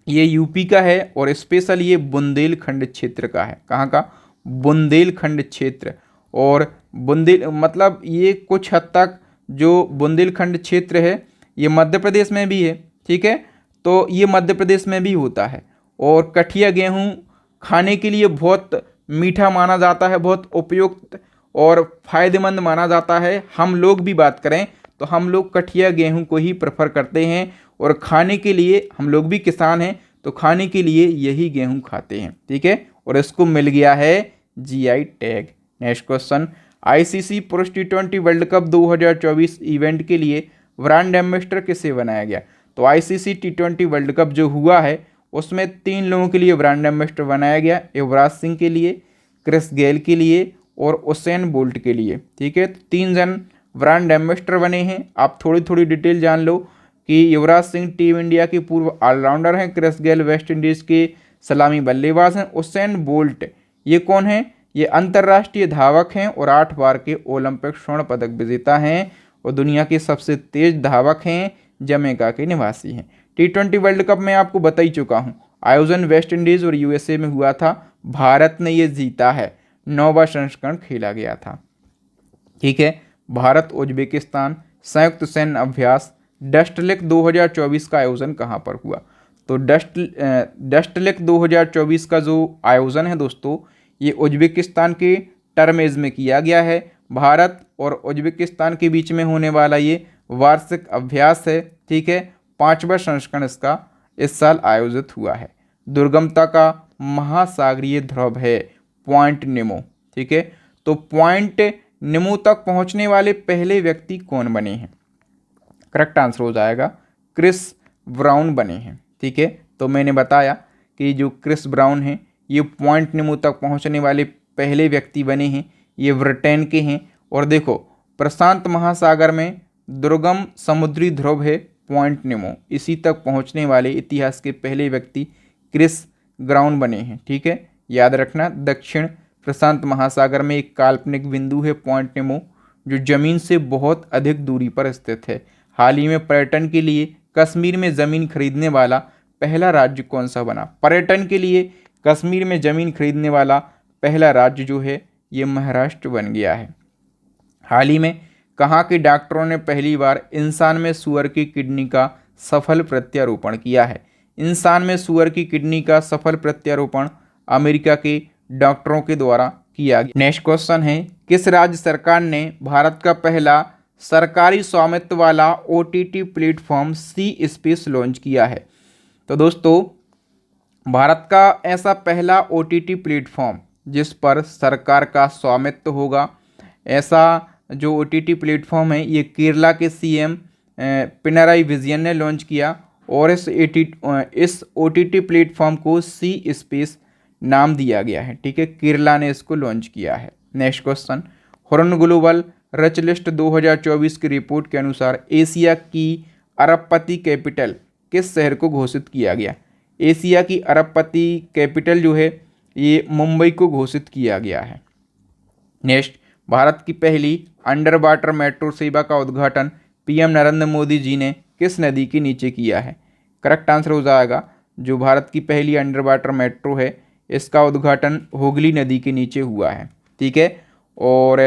ये यूपी का है और स्पेशल ये बुंदेलखंड क्षेत्र का है। कहाँ का? बुंदेलखंड क्षेत्र। और मतलब ये कुछ हद तक जो बुंदेलखंड क्षेत्र है ये मध्य प्रदेश में भी है। ठीक है, तो ये मध्य प्रदेश में भी होता है। और कठिया गेहूं खाने के लिए बहुत मीठा माना जाता है, बहुत उपयुक्त और फायदेमंद माना जाता है। हम लोग भी बात करें तो हम लोग कठिया गेहूं को ही प्रेफर करते हैं और खाने के लिए, हम लोग भी किसान हैं तो खाने के लिए यही गेहूं खाते हैं। ठीक है, और इसको मिल गया है GI tag. Next question, ICC पुरुष टी20 वर्ल्ड कप 2024 इवेंट के लिए ब्रांड एम्बेसडर किसे बनाया गया? तो आईसीसी टी20 वर्ल्ड कप जो हुआ है उसमें 3 लोगों के लिए ब्रांड एम्बेसडर बनाया गया, युवराज सिंह के लिए, क्रिस गेल के लिए और उसेन बोल्ट के लिए। ठीक है, तो 3 जन ब्रांड एम्बेसडर बने हैं। आप थोड़ी थोड़ी डिटेल जान लो कि युवराज सिंह टीम इंडिया के पूर्व ऑलराउंडर हैं, क्रिस गेल वेस्ट इंडीज़ के सलामी बल्लेबाज हैं, उसेन बोल्ट ये कौन है? ये अंतर्राष्ट्रीय धावक हैं और 8 बार के ओलंपिक स्वर्ण पदक विजेता हैं और दुनिया के सबसे तेज धावक हैं, जमैका के निवासी हैं। टी20 वर्ल्ड कप में आपको बता ही चुका हूँ, आयोजन वेस्ट इंडीज़ और यूएसए में हुआ था, भारत ने ये जीता है, 9वां संस्करण खेला गया था। ठीक है, भारत उज्बेकिस्तान संयुक्त सैन्य अभ्यास डस्टलेक 2024 का आयोजन कहाँ पर हुआ? तो डस्टलेक 2024 का जो आयोजन है दोस्तों ये उज्बेकिस्तान के टर्मेज में किया गया है। भारत और उज्बेकिस्तान के बीच में होने वाला ये वार्षिक अभ्यास है। ठीक है, 5वां संस्करण इसका इस साल आयोजित हुआ है। दुर्गमता का महासागरीय ध्रुव है पॉइंट नेमो। ठीक है, तो पॉइंट नेमो तक पहुंचने वाले पहले व्यक्ति कौन बने हैं? करेक्ट आंसर हो जाएगा क्रिस ब्राउन बने हैं। ठीक है, तो मैंने बताया कि जो क्रिस ब्राउन हैं ये पॉइंट नेमो तक पहुंचने वाले पहले व्यक्ति बने हैं, ये ब्रिटेन के हैं। और देखो प्रशांत महासागर में दुर्गम समुद्री ध्रुव है पॉइंट नेमो, इसी तक पहुंचने वाले इतिहास के पहले व्यक्ति क्रिस ब्राउन बने हैं। ठीक है, याद रखना दक्षिण प्रशांत महासागर में एक काल्पनिक बिंदु है पॉइंट नेमो जो जमीन से बहुत अधिक दूरी पर स्थित है। हाल ही में पर्यटन के लिए कश्मीर में ज़मीन खरीदने वाला पहला राज्य कौन सा बना? पर्यटन के लिए कश्मीर में ज़मीन खरीदने वाला पहला राज्य जो है ये महाराष्ट्र बन गया है। हाल ही में कहाँ के डॉक्टरों ने पहली बार इंसान में सुअर की किडनी का सफल प्रत्यारोपण किया है? इंसान में सुअर की किडनी का सफल प्रत्यारोपण अमेरिका के डॉक्टरों के द्वारा किया गया। नेक्स्ट क्वेश्चन है, किस राज्य सरकार ने भारत का पहला सरकारी स्वामित्व वाला ओटीटी प्लेटफॉर्म सी स्पेस लॉन्च किया है? तो दोस्तों भारत का ऐसा पहला ओटीटी प्लेटफॉर्म जिस पर सरकार का स्वामित्व होगा, ऐसा जो ओटीटी प्लेटफॉर्म है ये केरला के सीएम पिनराई विजयन ने लॉन्च किया और इस ओटीटी प्लेटफॉर्म को सी स्पेस नाम दिया गया है। ठीक है, केरला ने इसको लॉन्च किया है। Next question, horn global rich list 2024 की रिपोर्ट के अनुसार एशिया की अरबपति कैपिटल किस शहर को घोषित किया गया? एशिया की अरबपति कैपिटल जो है ये मुंबई को घोषित किया गया है। नेक्स्ट, भारत की पहली अंडर वाटर मेट्रो सेवा का उद्घाटन पीएम नरेंद्र मोदी जी ने किस नदी के नीचे किया है? करेक्ट आंसर हो जाएगा जो भारत की पहली अंडर वाटर मेट्रो है इसका उद्घाटन हुगली नदी के नीचे हुआ है। ठीक है, और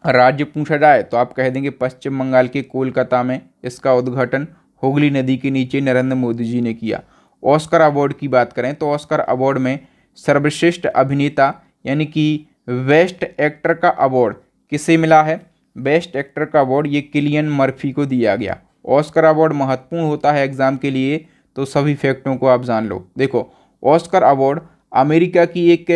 राज्य पूछा जाए तो आप कह देंगे पश्चिम बंगाल के कोलकाता में इसका उद्घाटन हुगली नदी के नीचे नरेंद्र मोदी जी ने किया। ऑस्कर अवार्ड की बात करें तो ऑस्कर अवार्ड में सर्वश्रेष्ठ अभिनेता यानी कि बेस्ट एक्टर का अवार्ड किसे मिला है? बेस्ट एक्टर का अवार्ड ये किलियन मर्फी को दिया गया। ऑस्कर अवार्ड महत्वपूर्ण होता है एग्जाम के लिए तो सभी फैक्टों को आप जान लो। देखो ऑस्कर अवार्ड अमेरिका की एक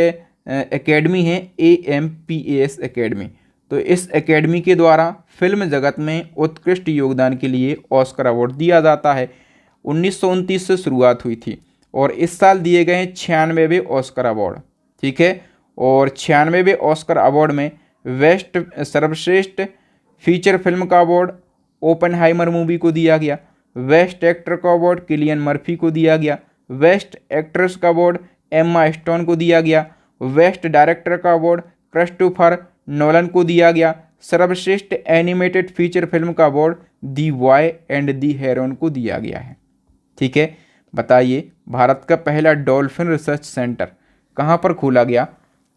एकेडमी है AMPAS एकेडमी, तो इस एकेडमी के द्वारा फिल्म जगत में उत्कृष्ट योगदान के लिए ऑस्कर अवार्ड दिया जाता है। 1929 से शुरुआत हुई थी और इस साल दिए गए 96वें ऑस्कर अवार्ड। ठीक है, और 96वें ऑस्कर अवार्ड में सर्वश्रेष्ठ फीचर फिल्म का अवार्ड ओपेनहाइमर मूवी को दिया गया। बेस्ट एक्टर का अवार्ड किलियन मर्फी को दिया गया। बेस्ट एक्ट्रेस का अवार्ड एम्मा स्टोन को दिया गया। बेस्ट डायरेक्टर का अवार्ड क्रिस्टोफर नोलन को दिया गया। सर्वश्रेष्ठ एनिमेटेड फीचर फिल्म का award the boy and the Heron को दिया गया है। ठीक है, बताइए भारत का पहला डॉल्फिन रिसर्च सेंटर कहाँ पर खोला गया?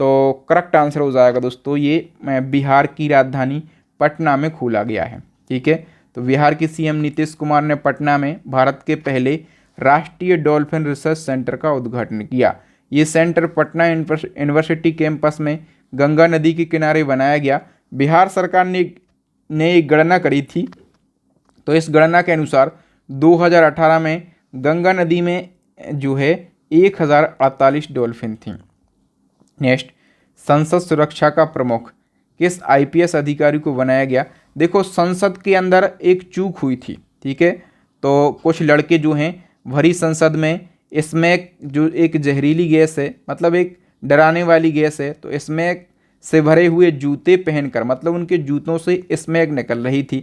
तो करेक्ट आंसर हो जाएगा दोस्तों, ये बिहार की राजधानी पटना में खोला गया है। ठीक है, तो बिहार के सीएम नीतीश कुमार ने पटना में भारत के पहले राष्ट्रीय डॉल्फिन रिसर्च सेंटर का उद्घाटन किया। ये सेंटर पटना यूनिवर्सिटी कैंपस में गंगा नदी के किनारे बनाया गया। बिहार सरकार ने एक गणना करी थी, तो इस गणना के अनुसार 2018 में गंगा नदी में जो है 1048 डॉल्फिन थी। नेक्स्ट, संसद सुरक्षा का प्रमुख किस आईपीएस अधिकारी को बनाया गया? देखो, संसद के अंदर एक चूक हुई थी। ठीक है, तो कुछ लड़के जो हैं भरी संसद में, इसमें जो एक जहरीली गैस है, मतलब एक डराने वाली गैस है, तो इसमें से भरे हुए जूते पहनकर, मतलब उनके जूतों से स्मैग निकल रही थी।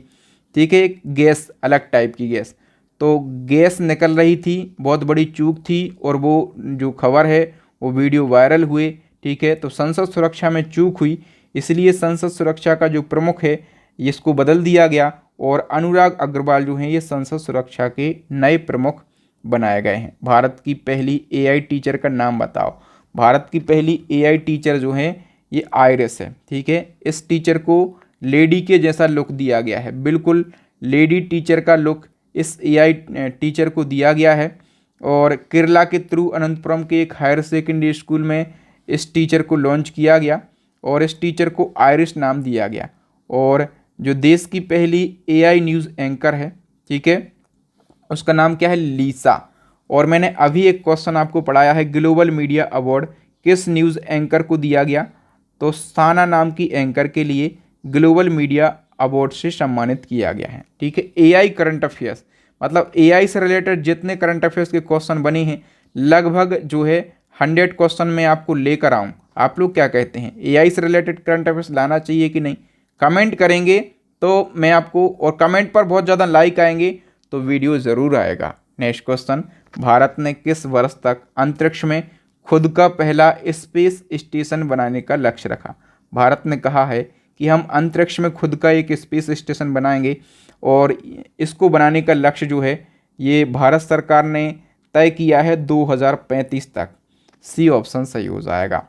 ठीक है, एक गैस, अलग टाइप की गैस, तो गैस निकल रही थी, बहुत बड़ी चूक थी, और वो जो खबर है वो वीडियो वायरल हुए। ठीक है, तो संसद सुरक्षा में चूक हुई, इसलिए संसद सुरक्षा का जो प्रमुख है इसको बदल दिया गया, और अनुराग अग्रवाल जो हैं ये संसद सुरक्षा के नए प्रमुख बनाए गए हैं। भारत की पहली एआई टीचर का नाम बताओ। भारत की पहली एआई टीचर जो है ये आइरिस है। ठीक है, इस टीचर को लेडी के जैसा लुक दिया गया है, बिल्कुल लेडी टीचर का लुक इस एआई टीचर को दिया गया है। और केरला के तिरुवनंतपुरम के एक हायर सेकेंडरी स्कूल में इस टीचर को लॉन्च किया गया, और इस टीचर को आइरिस नाम दिया गया। और जो देश की पहली एआई न्यूज़ एंकर है, ठीक है, उसका नाम क्या है? लीसा। और मैंने अभी एक क्वेश्चन आपको पढ़ाया है, ग्लोबल मीडिया अवार्ड किस न्यूज़ एंकर को दिया गया? तो साना नाम की एंकर के लिए ग्लोबल मीडिया अवार्ड से सम्मानित किया गया है। ठीक है, एआई करंट अफेयर्स, मतलब एआई से रिलेटेड जितने करंट अफेयर्स के क्वेश्चन बने हैं, लगभग जो है 100 क्वेश्चन मैं आपको लेकर आऊँ। आप लोग क्या कहते हैं, एआई से रिलेटेड करंट अफेयर्स लाना चाहिए कि नहीं? कमेंट करेंगे तो मैं आपको, और कमेंट पर बहुत ज़्यादा लाइक आएंगे तो वीडियो ज़रूर आएगा। नेक्स्ट क्वेश्चन, भारत ने किस वर्ष तक अंतरिक्ष में खुद का पहला स्पेस स्टेशन बनाने का लक्ष्य रखा? भारत ने कहा है कि हम अंतरिक्ष में खुद का एक स्पेस स्टेशन बनाएंगे, और इसको बनाने का लक्ष्य जो है ये भारत सरकार ने तय किया है 2035 तक। सी ऑप्शन सही हो जाएगा।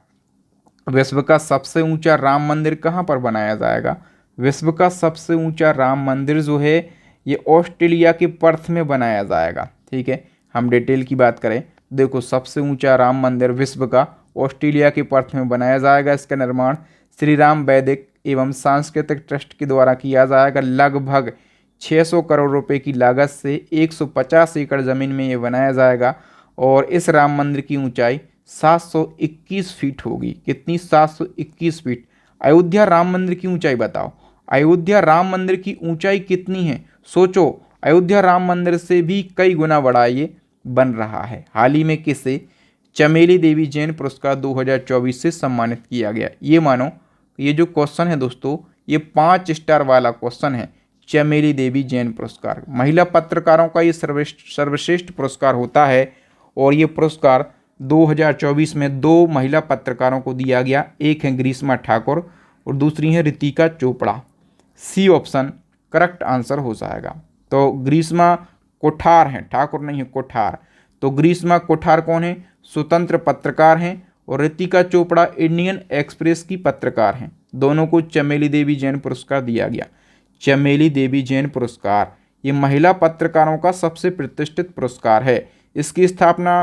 विश्व का सबसे ऊंचा राम मंदिर कहाँ पर बनाया जाएगा? विश्व का सबसे ऊंचा राम मंदिर जो है ये ऑस्ट्रेलिया के पर्थ में बनाया जाएगा। ठीक है, हम डिटेल की बात करें, देखो सबसे ऊंचा राम मंदिर विश्व का ऑस्ट्रेलिया के पर्थ में बनाया जाएगा। इसका निर्माण श्री राम वैदिक एवं सांस्कृतिक ट्रस्ट के द्वारा किया जाएगा। लगभग 600 करोड़ रुपए की लागत से 150 एकड़ ज़मीन में ये बनाया जाएगा, और इस राम मंदिर की ऊंचाई 721 फीट होगी। कितनी? 721 फीट। अयोध्या राम मंदिर की ऊंचाई बताओ, अयोध्या राम मंदिर की ऊंचाई कितनी है? सोचो, अयोध्या राम मंदिर से भी कई गुना बड़ा ये बन रहा है। हाल ही में किसे चमेली देवी जैन पुरस्कार 2024 से सम्मानित किया गया? ये मानो ये जो क्वेश्चन है दोस्तों, ये 5 स्टार वाला क्वेश्चन है। चमेली देवी जैन पुरस्कार महिला पत्रकारों का ये सर्वश्रेष्ठ पुरस्कार होता है, और ये पुरस्कार 2024 में 2 महिला पत्रकारों को दिया गया। एक है ग्रीष्मा ठाकुर और दूसरी है Ritika Chopra. C option correct answer हो जाएगा। तो ग्रीष्मा कोठार हैं, ठाकुर नहीं है, कोठार। तो ग्रीष्मा कोठार कौन है? स्वतंत्र पत्रकार हैं, और रितिका चोपड़ा इंडियन एक्सप्रेस की पत्रकार हैं। दोनों को चमेली देवी जैन पुरस्कार दिया गया। चमेली देवी जैन पुरस्कार ये महिला पत्रकारों का सबसे प्रतिष्ठित पुरस्कार है। इसकी स्थापना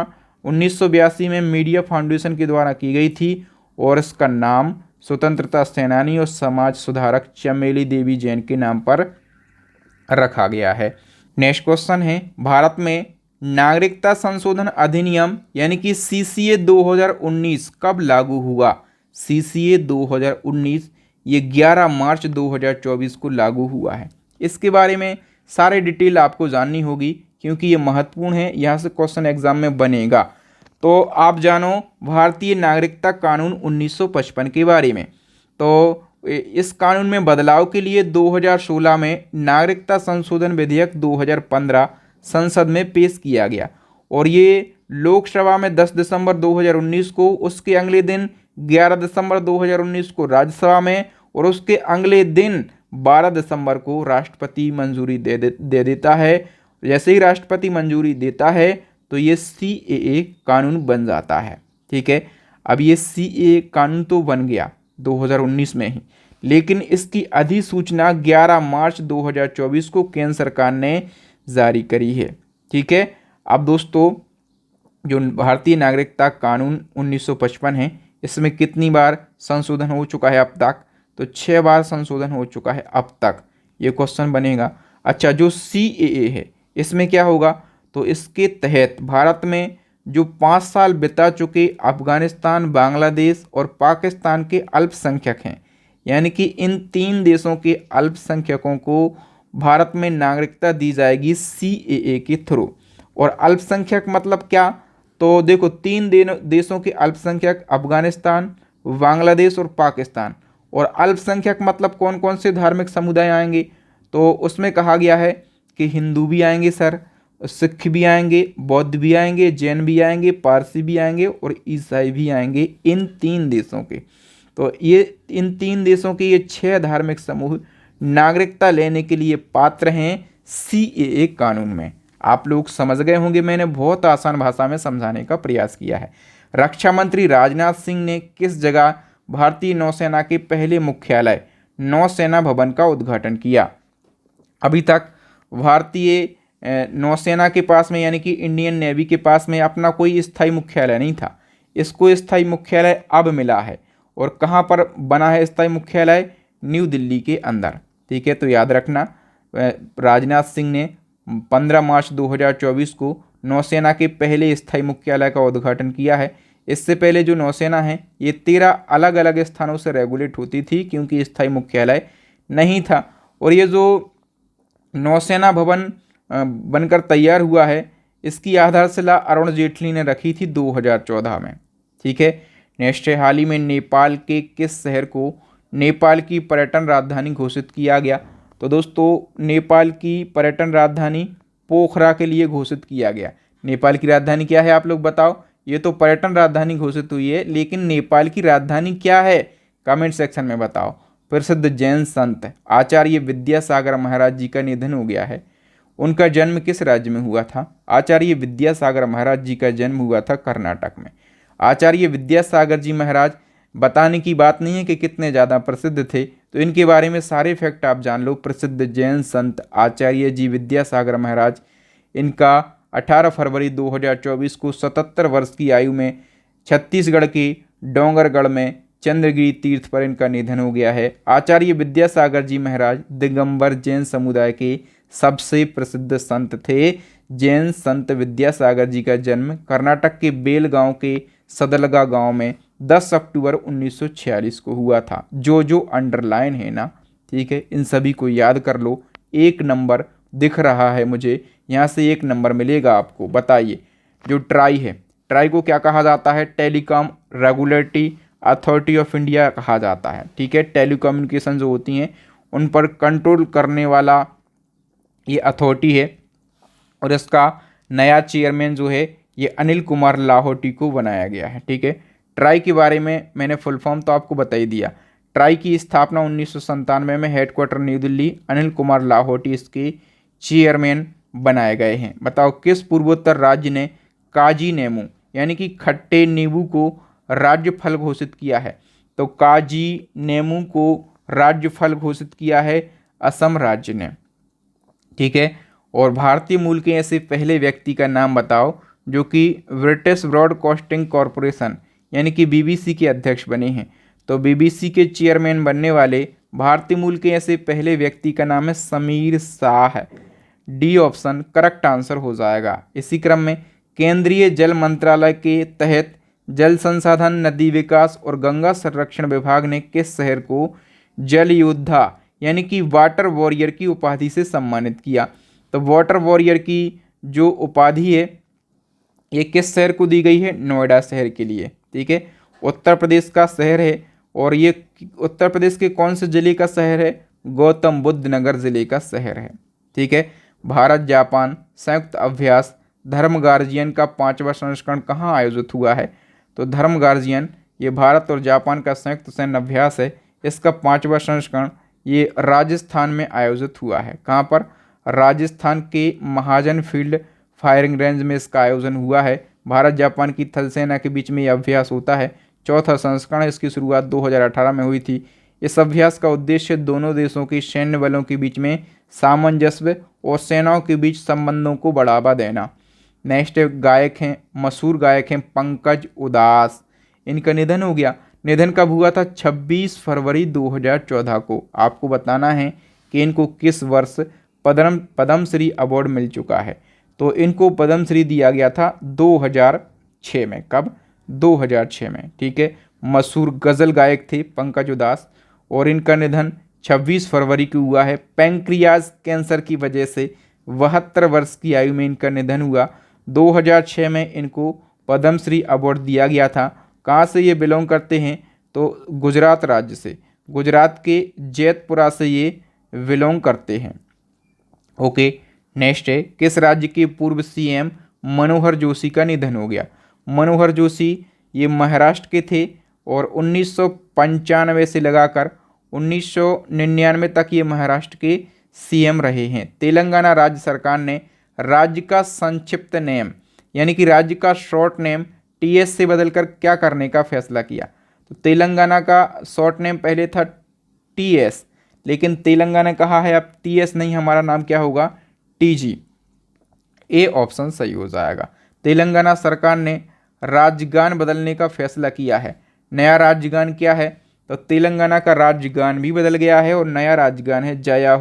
1982 में मीडिया फाउंडेशन के द्वारा की गई थी, और इसका नाम स्वतंत्रता सेनानी और समाज सुधारक चमेली देवी जैन के नाम पर रखा गया है। नेक्स्ट क्वेश्चन है, भारत में नागरिकता संशोधन अधिनियम यानी कि सीसीए 2019 कब लागू हुआ? सीसीए 2019 ये 11 मार्च 2024 को लागू हुआ है। इसके बारे में सारे डिटेल आपको जाननी होगी, क्योंकि ये महत्वपूर्ण है, यहाँ से क्वेश्चन एग्जाम में बनेगा। तो आप जानो भारतीय नागरिकता कानून 1955 के बारे में। तो इस कानून में बदलाव के लिए 2016 में नागरिकता संशोधन विधेयक 2015 संसद में पेश किया गया और ये लोकसभा में 10 दिसंबर 2019 को, उसके अगले दिन 11 दिसंबर 2019 को राज्यसभा में और उसके अगले दिन 12 दिसंबर को राष्ट्रपति मंजूरी दे देता है। जैसे ही राष्ट्रपति मंजूरी देता है तो ये CAA कानून बन जाता है। ठीक है, अब ये CAA कानून तो बन गया 2019 में ही, लेकिन इसकी अधिसूचना 11 मार्च 2024 को केंद्र सरकार ने जारी करी है। ठीक है, अब दोस्तों जो भारतीय नागरिकता कानून 1955 है, इसमें कितनी बार संशोधन हो चुका है अब तक? तो 6 बार संशोधन हो चुका है अब तक। ये क्वेश्चन बनेगा। अच्छा, जो CAA है इसमें क्या होगा? तो इसके तहत भारत में जो 5 साल बिता चुके अफगानिस्तान, बांग्लादेश और पाकिस्तान के अल्पसंख्यक हैं, यानी कि इन 3 देशों के अल्पसंख्यकों को भारत में नागरिकता दी जाएगी CAA के थ्रू। और अल्पसंख्यक मतलब क्या? तो देखो, 3 देशों के अल्पसंख्यक अफगानिस्तान, बांग्लादेश और पाकिस्तान। और अल्पसंख्यक मतलब कौन कौन से धार्मिक समुदाय आएंगे? तो उसमें कहा गया है कि हिंदू भी आएंगे सर, सिख भी आएंगे, बौद्ध भी आएंगे, जैन भी आएंगे, पारसी भी आएंगे और ईसाई भी आएंगे, इन 3 देशों के। तो ये इन 3 देशों के ये 6 धार्मिक समूह नागरिकता लेने के लिए पात्र हैं CAA कानून में। आप लोग समझ गए होंगे, मैंने बहुत आसान भाषा में समझाने का प्रयास किया है। रक्षा मंत्री राजनाथ सिंह ने किस जगह भारतीय नौसेना के पहले मुख्यालय नौसेना भवन का उद्घाटन किया? अभी तक भारतीय नौसेना के पास में, यानी कि इंडियन नेवी के पास में अपना कोई स्थायी मुख्यालय नहीं था। इसको स्थायी मुख्यालय अब मिला है। और कहाँ पर बना है स्थायी मुख्यालय? न्यू दिल्ली के अंदर। ठीक है, तो याद रखना, राजनाथ सिंह ने 15 मार्च 2024 को नौसेना के पहले स्थायी मुख्यालय का उद्घाटन किया है। इससे पहले जो नौसेना है ये 13 अलग अलग स्थानों से रेगुलेट होती थी, क्योंकि स्थायी मुख्यालय नहीं था। और ये जो नौसेना भवन बनकर तैयार हुआ है, इसकी आधारशिला अरुण जेटली ने रखी थी 2014 में। ठीक है, नेक्स्ट है, हाल ही में नेपाल के किस शहर को नेपाल की पर्यटन राजधानी घोषित किया गया? तो दोस्तों, नेपाल की पर्यटन राजधानी पोखरा के लिए घोषित किया गया। नेपाल की राजधानी क्या है आप लोग बताओ? ये तो पर्यटन राजधानी घोषित हुई है, लेकिन नेपाल की राजधानी क्या है? कमेंट सेक्शन में बताओ। प्रसिद्ध जैन संत आचार्य विद्यासागर महाराज जी का निधन हो गया है। उनका जन्म किस राज्य में हुआ था? आचार्य विद्यासागर महाराज जी का जन्म हुआ था कर्नाटक में। आचार्य विद्यासागर जी महाराज बताने की बात नहीं है कि कितने ज़्यादा प्रसिद्ध थे, तो इनके बारे में सारे फैक्ट आप जान लो। प्रसिद्ध जैन संत आचार्य जी विद्यासागर महाराज, इनका 18 फरवरी 2024 को 77 वर्ष की आयु में छत्तीसगढ़ के डोंगरगढ़ में चंद्रगिरी तीर्थ पर इनका निधन हो गया है। आचार्य विद्यासागर जी महाराज दिगंबर जैन समुदाय के सबसे प्रसिद्ध संत थे। जैन संत विद्यासागर जी का जन्म कर्नाटक के बेलगांव के सदलगा गांव में 10 अक्टूबर 1946 को हुआ था। जो अंडरलाइन है ना, ठीक है, इन सभी को याद कर लो। 1 नंबर दिख रहा है मुझे, यहाँ से 1 नंबर मिलेगा आपको। बताइए, जो ट्राई है, ट्राई को क्या कहा जाता है? Telecom regulatory authority of India कहा जाता है। ठीक है, टेलीकम्युनिकेशन जो होती हैं उन पर कंट्रोल करने वाला ये अथॉरिटी है। और इसका नया चेयरमैन जो है ये अनिल कुमार लाहौटी को बनाया गया है। ठीक है, ट्राई के बारे में मैंने फुल फॉर्म तो आपको बता ही दिया। ट्राई की स्थापना 1997 में, हेडक्वार्टर न्यू दिल्ली। अनिल कुमार लाहौटी इसके चेयरमैन बनाए गए हैं। बताओ, किस पूर्वोत्तर राज्य ने काजी नेमू यानी कि खट्टे नींबू को राज्य फल घोषित किया है? तो काजी नेमू को राज्य फल घोषित किया है असम राज्य ने। ठीक है, और भारतीय मूल के ऐसे पहले व्यक्ति का नाम बताओ जो कि ब्रिटिश ब्रॉडकास्टिंग कॉरपोरेशन यानी कि BBC के अध्यक्ष बने हैं। तो BBC के चेयरमैन बनने वाले भारतीय मूल के ऐसे पहले व्यक्ति का नाम है Sameer Shah. D option correct answer हो जाएगा। इसी क्रम में केंद्रीय जल मंत्रालय के तहत जल संसाधन, नदी विकास और गंगा संरक्षण विभाग ने किस शहर को जल योद्धा यानी कि वाटर वॉरियर की उपाधि से सम्मानित किया? तो वाटर वॉरियर की जो उपाधि है ये किस शहर को दी गई है? नोएडा शहर के लिए। ठीक है, उत्तर प्रदेश का शहर है और ये उत्तर प्रदेश के कौन से जिले का शहर है? गौतम बुद्ध नगर जिले का शहर है। ठीक है। भारत जापान संयुक्त अभ्यास धर्म गार्जियन का 5वां संस्करण कहाँ आयोजित हुआ है? तो धर्म गार्जियन ये भारत और जापान का संयुक्त सैन्य अभ्यास है। इसका 5वां संस्करण ये राजस्थान में आयोजित हुआ है। कहाँ पर? राजस्थान के महाजन फील्ड फायरिंग रेंज में इसका आयोजन हुआ है। भारत जापान की थल सेना के बीच में यह अभ्यास होता है। चौथा संस्करण, इसकी शुरुआत 2018 में हुई थी। इस अभ्यास का उद्देश्य दोनों देशों की सैन्य बलों के बीच में सामंजस्य और सेनाओं के बीच संबंधों को बढ़ावा देना। नेक्स्ट गायक हैं, मशहूर गायक हैं पंकज उदास। इनका निधन हो गया। निधन कब हुआ था? 26 फरवरी 2014 को। आपको बताना है कि इनको किस वर्ष पद्मश्री अवार्ड मिल चुका है। तो इनको पद्मश्री दिया गया था 2006 में। कब? 2006 में। ठीक है। मशहूर गज़ल गायक थे पंकज उदास और इनका निधन 26 फरवरी को हुआ है। पैंक्रियाज कैंसर की वजह से 72 वर्ष की आयु में इनका निधन हुआ। 2006 में इनको पद्मश्री अवार्ड दिया गया था। कहाँ से ये बिलोंग करते हैं? तो गुजरात राज्य से, गुजरात के जैतपुरा से ये बिलोंग करते हैं। ओके। नेक्स्ट है, किस राज्य के पूर्व सीएम मनोहर जोशी का निधन हो गया? मनोहर जोशी ये महाराष्ट्र के थे और 1995 से लगाकर 1999 तक ये महाराष्ट्र के सीएम रहे हैं। तेलंगाना राज्य सरकार ने राज्य का संक्षिप्त नेम यानी कि राज्य का शॉर्ट नेम टीएस से बदलकर क्या करने का फैसला किया? तो तेलंगाना का शॉर्ट नेम पहले था टीएस, लेकिन तेलंगाना कहा है अब टीएस नहीं, हमारा नाम क्या होगा? टीजी। ए ऑप्शन सही हो जाएगा। तेलंगाना सरकार ने राज्यगान बदलने का फैसला किया है। नया राज्यगान क्या है? तो तेलंगाना का राज्यगान भी बदल गया है और नया राज्यगान है जया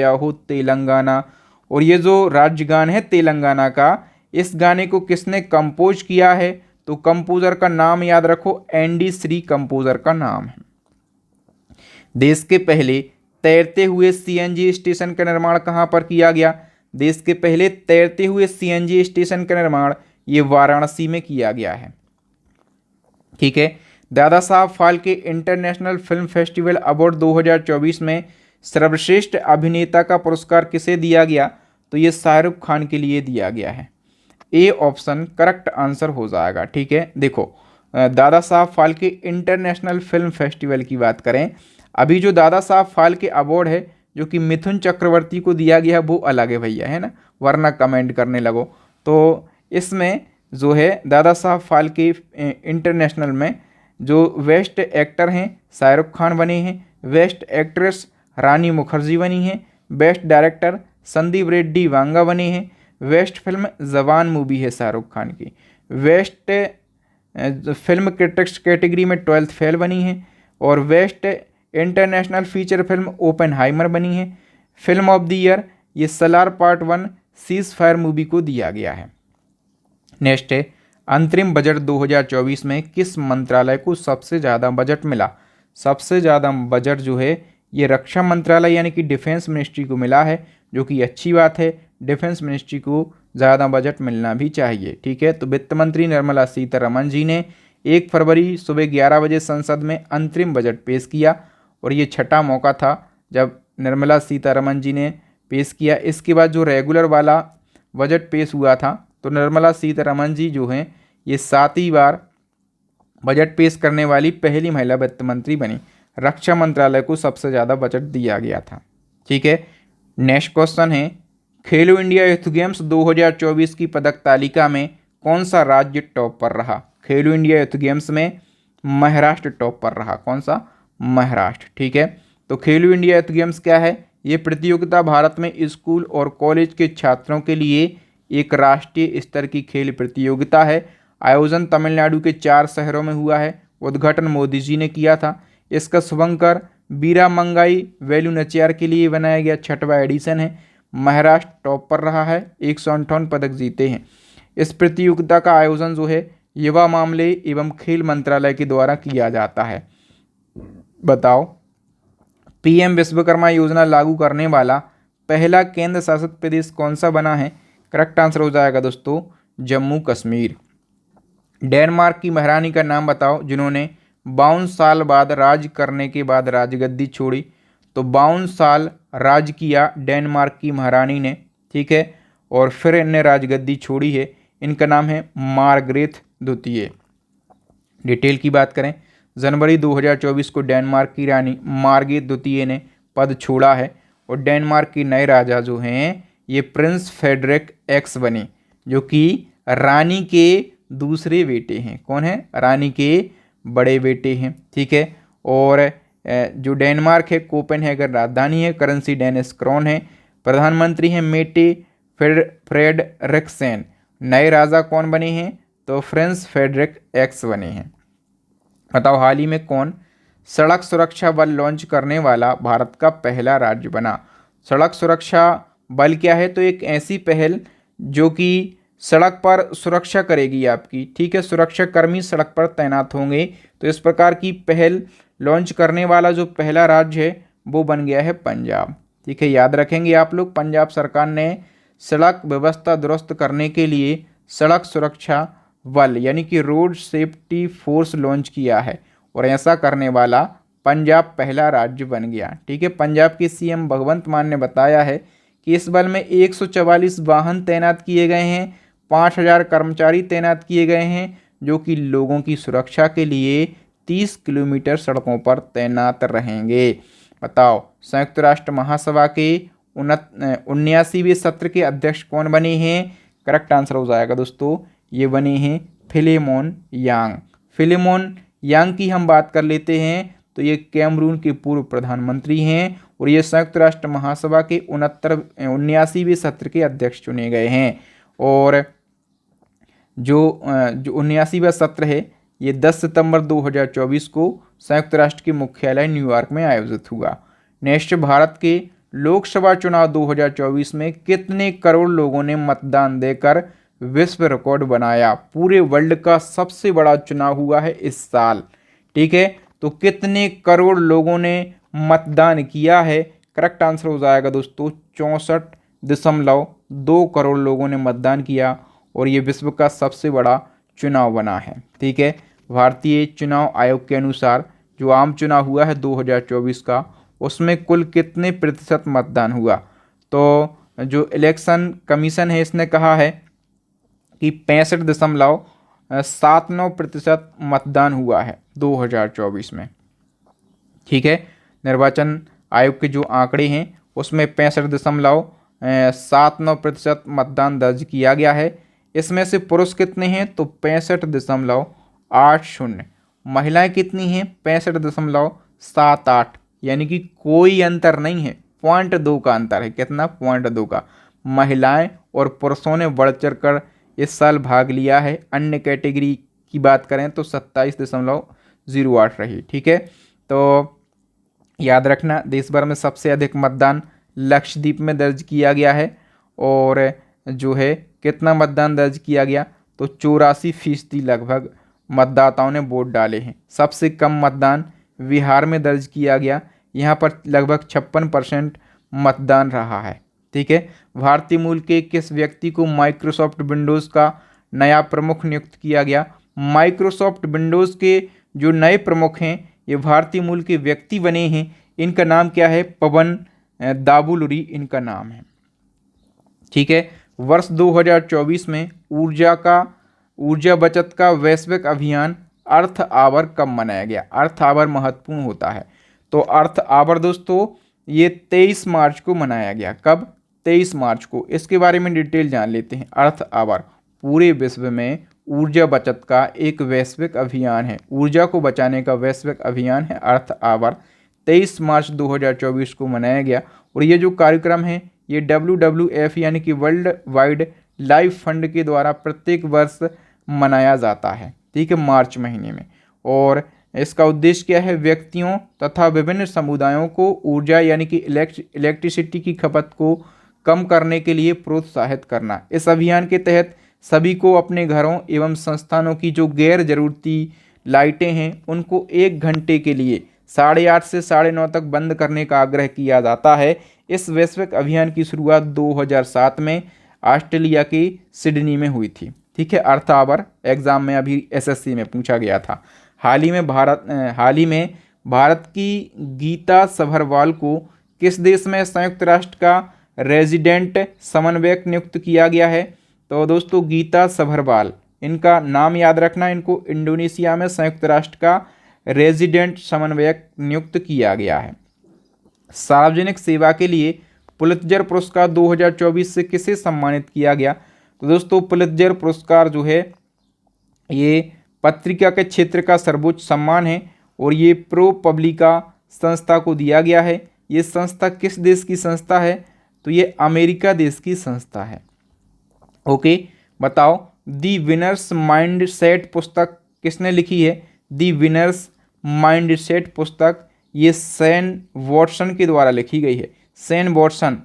हो तेलंगाना। और ये जो राज्यगान है तेलंगाना का, इस गाने को किसने कंपोज किया है? तो कंपोजर का नाम याद रखो, एनडी श्री कंपोजर का नाम है। देश के पहले तैरते हुए सीएनजी स्टेशन का निर्माण कहाँ पर किया गया? देश के पहले तैरते हुए सीएनजी स्टेशन का निर्माण ये वाराणसी में किया गया है। ठीक है। Dada Saheb Phalke international film festival award 2024 में सर्वश्रेष्ठ अभिनेता का पुरस्कार किसे दिया गया? तो ये शाहरुख खान के लिए दिया गया है। ए ऑप्शन करेक्ट आंसर हो जाएगा। ठीक है। देखो, Dada Saheb Phalke international film festival की बात करें, अभी जो दादा साहब फाल्के अवार्ड है जो कि मिथुन चक्रवर्ती को दिया गया है वो अलग है भैया, है ना, वरना कमेंट करने लगो। तो इसमें जो है दादा साहब फाल्के इंटरनेशनल में जो बेस्ट एक्टर हैं शाहरुख खान बने हैं, बेस्ट एक्ट्रेस रानी मुखर्जी बनी हैं, बेस्ट डायरेक्टर संदीप रेड्डी वांगा बने हैं, बेस्ट फिल्म जवान मूवी है शाहरुख खान की, बेस्ट फिल्म क्रिटिक्स कैटेगरी में 12th फेल बनी है और best international feature film Oppenheimer बनी है। फिल्म ऑफ द ईयर ये Salaar part 1 cease fire movie को दिया गया है। नेक्स्ट है, अंतरिम बजट 2024 में किस मंत्रालय को सबसे ज़्यादा बजट मिला? सबसे ज़्यादा बजट जो है ये रक्षा मंत्रालय यानी कि डिफेंस मिनिस्ट्री को मिला है, जो कि अच्छी बात है। डिफेंस मिनिस्ट्री को ज़्यादा बजट मिलना भी चाहिए। ठीक है। तो वित्त मंत्री निर्मला सीतारमण जी ने 1 फरवरी सुबह 11 बजे संसद में अंतरिम बजट पेश किया और ये छठा मौका था जब निर्मला सीतारमण जी ने पेश किया। इसके बाद जो रेगुलर वाला बजट पेश हुआ था तो निर्मला सीतारमण जी जो हैं ये 7वीं बार बजट पेश करने वाली पहली महिला वित्त मंत्री बनी। रक्षा मंत्रालय को सबसे ज़्यादा बजट दिया गया था। ठीक है। नेक्स्ट क्वेश्चन है, खेलो इंडिया यूथ गेम्स 2024 की पदक तालिका में कौन सा राज्य टॉप पर रहा? खेलो इंडिया यूथ गेम्स में महाराष्ट्र टॉप पर रहा। कौन सा? महाराष्ट्र। ठीक है। तो खेलो इंडिया यूथ गेम्स क्या है? ये प्रतियोगिता भारत में स्कूल और कॉलेज के छात्रों के लिए एक राष्ट्रीय स्तर की खेल प्रतियोगिता है। आयोजन तमिलनाडु के 4 शहरों में हुआ है। उद्घाटन मोदी जी ने किया था। इसका शुभंकर बीरा मंगाई वेलु नचियार के लिए बनाया गया 6वां एडिशन है। महाराष्ट्र टॉप पर रहा है, 158 पदक जीते हैं। इस प्रतियोगिता का आयोजन जो है युवा मामले एवं खेल मंत्रालय के द्वारा किया जाता है। बताओ, पीएम विश्वकर्मा योजना लागू करने वाला पहला केंद्र शासित प्रदेश कौन सा बना है? करेक्ट आंसर हो जाएगा दोस्तों जम्मू कश्मीर। डेनमार्क की महारानी का नाम बताओ जिन्होंने 52 साल बाद राज करने के बाद राजगद्दी छोड़ी। तो 52 साल राज किया डेनमार्क की महारानी ने, ठीक है, और फिर इन्हें राजगद्दी छोड़ी है। इनका नाम है मार्गरेट द्वितीय। डिटेल की बात करें, जनवरी 2024 को डेनमार्क की रानी मार्गरेट द्वितीय ने पद छोड़ा है और डेनमार्क के नए राजा जो हैं ये प्रिंस फ्रेडरिक एक्स बने, जो कि रानी के दूसरे बेटे हैं। कौन है? रानी के बड़े बेटे हैं, ठीक है। और जो डेनमार्क है कोपेनहेगन राजधानी है, करेंसी डेनिश क्रोन है, प्रधानमंत्री हैं मेटे फ्रेडरिक्सेन। नए राजा कौन बने हैं? तो प्रिंस फ्रेडरिक एक्स बने हैं। बताओ हाल ही में कौन सड़क सुरक्षा बल लॉन्च करने वाला भारत का पहला राज्य बना? सड़क सुरक्षा बल क्या है? तो एक ऐसी पहल जो कि सड़क पर सुरक्षा करेगी आपकी, ठीक है, सुरक्षा कर्मी सड़क पर तैनात होंगे। तो इस प्रकार की पहल लॉन्च करने वाला जो पहला राज्य है वो बन गया है पंजाब, ठीक है। याद रखेंगे आप लोग, पंजाब सरकार ने सड़क व्यवस्था दुरुस्त करने के लिए सड़क सुरक्षा बल यानी कि रोड सेफ्टी फोर्स लॉन्च किया है और ऐसा करने वाला पंजाब पहला राज्य बन गया, ठीक है। पंजाब के सीएम भगवंत मान ने बताया है कि इस बल में 144 वाहन तैनात किए गए हैं, 5000 कर्मचारी तैनात किए गए हैं, जो कि लोगों की सुरक्षा के लिए 30 किलोमीटर सड़कों पर तैनात रहेंगे। बताओ संयुक्त राष्ट्र महासभा के 79वें सत्र के अध्यक्ष कौन बने हैं? करेक्ट आंसर हो जाएगा दोस्तों, ये बने हैं फिलेमोन यांग। फिलेमोन यांग की हम बात कर लेते हैं तो ये कैमरून के पूर्व प्रधानमंत्री हैं और ये संयुक्त राष्ट्र महासभा के 79वें सत्र के अध्यक्ष चुने गए हैं। और जो 79वां सत्र है ये 10 सितंबर 2024 को संयुक्त राष्ट्र के मुख्यालय न्यूयॉर्क में आयोजित हुआ। नेक्स्ट, भारत के लोकसभा चुनाव 2024 में कितने करोड़ लोगों ने मतदान देकर विश्व रिकॉर्ड बनाया? पूरे वर्ल्ड का सबसे बड़ा चुनाव हुआ है इस साल, ठीक है। तो कितने करोड़ लोगों ने मतदान किया है? करेक्ट आंसर हो जाएगा दोस्तों 64.2 करोड़ लोगों ने मतदान किया और ये विश्व का सबसे बड़ा चुनाव बना है, ठीक है। भारतीय चुनाव आयोग के अनुसार जो आम चुनाव हुआ है 2024 का, उसमें कुल कितने प्रतिशत मतदान हुआ? तो जो इलेक्शन कमीशन है इसने कहा है कि 65.79% मतदान हुआ है 2024 में, ठीक है। निर्वाचन आयोग के जो आंकड़े हैं उसमें 65.79% मतदान दर्ज किया गया है। इसमें से पुरुष कितने हैं? तो 65.80। महिलाएं कितनी हैं? 65.78, यानी कि कोई अंतर नहीं है, 0.2 का अंतर है। कितना? 0.2 का। महिलाएं और पुरुषों ने बढ़ चढ़ कर इस साल भाग लिया है। अन्य कैटेगरी की बात करें तो 27.08 रही, ठीक है। तो याद रखना, देश भर में सबसे अधिक मतदान लक्षद्वीप में दर्ज किया गया है और जो है कितना मतदान दर्ज किया गया? तो 84% लगभग मतदाताओं ने वोट डाले हैं। सबसे कम मतदान बिहार में दर्ज किया गया, यहाँ पर लगभग 56% मतदान रहा है, ठीक है। भारतीय मूल के किस व्यक्ति को माइक्रोसॉफ्ट विंडोज़ का नया प्रमुख नियुक्त किया गया? माइक्रोसॉफ्ट विंडोज़ के जो नए प्रमुख हैं ये भारतीय मूल के व्यक्ति बने हैं। इनका नाम क्या है? पवन दाबुलुरी इनका नाम है, ठीक है। वर्ष 2024 में ऊर्जा बचत का वैश्विक अभियान अर्थ आवर कब मनाया गया? अर्थ आवर महत्वपूर्ण होता है, तो अर्थ आवर दोस्तों ये 23 मार्च को मनाया गया। कब? 23 मार्च को। इसके बारे में डिटेल जान लेते हैं। अर्थ आवर पूरे विश्व में ऊर्जा बचत का एक वैश्विक अभियान है, ऊर्जा को बचाने का वैश्विक अभियान है अर्थ आवर। 23 मार्च 2024 को मनाया गया और ये जो कार्यक्रम है ये WWF यानी कि वर्ल्ड वाइड लाइफ फंड के द्वारा प्रत्येक वर्ष मनाया जाता है, ठीक है, मार्च महीने में। और इसका उद्देश्य क्या है? व्यक्तियों तथा विभिन्न समुदायों को ऊर्जा यानी कि इलेक्ट्रिसिटी की खपत को कम करने के लिए प्रोत्साहित करना। इस अभियान के तहत सभी को अपने घरों एवं संस्थानों की जो गैर जरूरती लाइटें हैं उनको 1 घंटे के लिए 8:30 से 9:30 तक बंद करने का आग्रह किया जाता है। इस वैश्विक अभियान की शुरुआत 2007 में ऑस्ट्रेलिया की सिडनी में हुई थी, ठीक है। अर्थ आवर एग्जाम में अभी SSC में पूछा गया था। हाल ही में भारत की गीता सभरवाल को किस देश में संयुक्त राष्ट्र का रेजिडेंट समन्वयक नियुक्त किया गया है? तो दोस्तों गीता सभरवाल, इनका नाम याद रखना, इनको इंडोनेशिया में संयुक्त राष्ट्र का रेजिडेंट समन्वयक नियुक्त किया गया है। सार्वजनिक सेवा के लिए पुलित्जर पुरस्कार 2024 से किसे सम्मानित किया गया? तो दोस्तों पुलित्जर पुरस्कार जो है ये पत्रिका के क्षेत्र का सर्वोच्च सम्मान है और ये प्रो पब्लिका संस्था को दिया गया है। ये संस्था किस देश की संस्था है? तो ये अमेरिका देश की संस्था है। ओके, बताओ दी विनर्स माइंडसेट पुस्तक किसने लिखी है? दी विनर्स माइंडसेट पुस्तक ये सैन वॉटसन के द्वारा लिखी गई है। सैन वॉटसन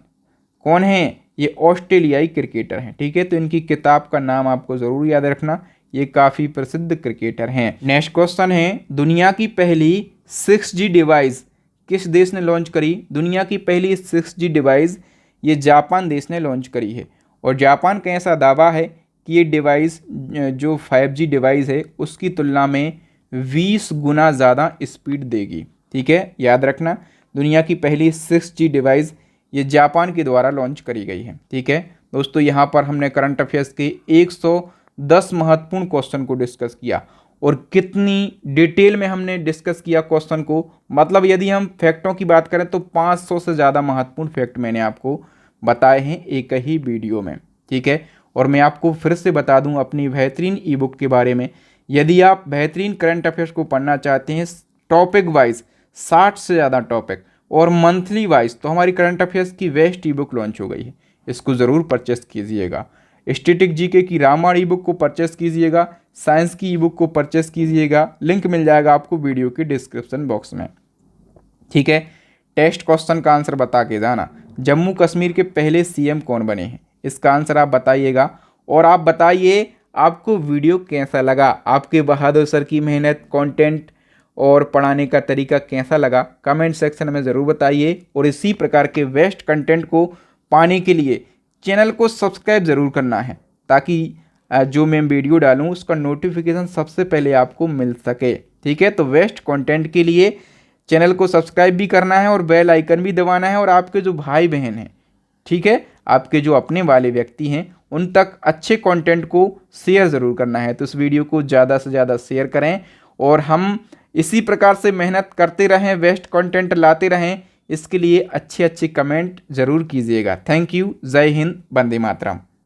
कौन है? ये ऑस्ट्रेलियाई क्रिकेटर हैं। ठीक है, तो इनकी किताब का नाम आपको ज़रूर याद रखना, ये काफ़ी प्रसिद्ध क्रिकेटर हैं। नेक्स्ट क्वेश्चन है, दुनिया की पहली 6G डिवाइस किस देश ने लॉन्च करी? दुनिया की पहली 6G डिवाइस ये जापान देश ने लॉन्च करी है। और जापान का ऐसा दावा है कि ये डिवाइस जो 5G डिवाइस है उसकी तुलना में 20 गुना ज़्यादा स्पीड देगी। ठीक है, याद रखना, दुनिया की पहली 6G डिवाइस ये जापान के द्वारा लॉन्च करी गई है। ठीक है दोस्तों, यहाँ पर हमने करंट अफेयर्स के 110 महत्वपूर्ण क्वेश्चन को डिस्कस किया और कितनी डिटेल में हमने डिस्कस किया क्वेश्चन को, मतलब यदि हम फैक्टों की बात करें तो 500 से ज़्यादा महत्वपूर्ण फैक्ट मैंने आपको बताए हैं एक ही वीडियो में। ठीक है, और मैं आपको फिर से बता दूं अपनी बेहतरीन ई बुक के बारे में। यदि आप बेहतरीन करंट अफेयर्स को पढ़ना चाहते हैं टॉपिक वाइज 60 से ज़्यादा टॉपिक और मंथली वाइज, तो हमारी करंट अफेयर्स की बेस्ट ई बुक लॉन्च हो गई है, इसको ज़रूर परचेस कीजिएगा। स्टैटिक जीके की रामायण ई बुक को परचेस कीजिएगा, साइंस की ई बुक को परचेस कीजिएगा, लिंक मिल जाएगा आपको वीडियो के डिस्क्रिप्शन बॉक्स में। ठीक है, टेस्ट क्वेश्चन का आंसर बता के जाना, जम्मू कश्मीर के पहले CM कौन बने हैं? इसका आंसर आप बताइएगा और आप बताइए आपको वीडियो कैसा लगा, आपके बहादुर सर की मेहनत, कंटेंट और पढ़ाने का तरीका कैसा लगा, कमेंट सेक्शन में ज़रूर बताइए। और इसी प्रकार के बेस्ट कंटेंट को पाने के लिए चैनल को सब्सक्राइब ज़रूर करना है ताकि जो मैं वीडियो डालूँ उसका नोटिफिकेशन सबसे पहले आपको मिल सके। ठीक है, तो बेस्ट कंटेंट के लिए चैनल को सब्सक्राइब भी करना है और बेल आइकन भी दबाना है। और आपके जो भाई बहन हैं, ठीक है, आपके जो अपने वाले व्यक्ति हैं, उन तक अच्छे कंटेंट को शेयर ज़रूर करना है। तो इस वीडियो को ज़्यादा से ज़्यादा शेयर करें और हम इसी प्रकार से मेहनत करते रहें, बेस्ट कंटेंट लाते रहें। इसके लिए अच्छे अच्छे कमेंट ज़रूर कीजिएगा। थैंक यू, जय हिंद, वंदे मातरम।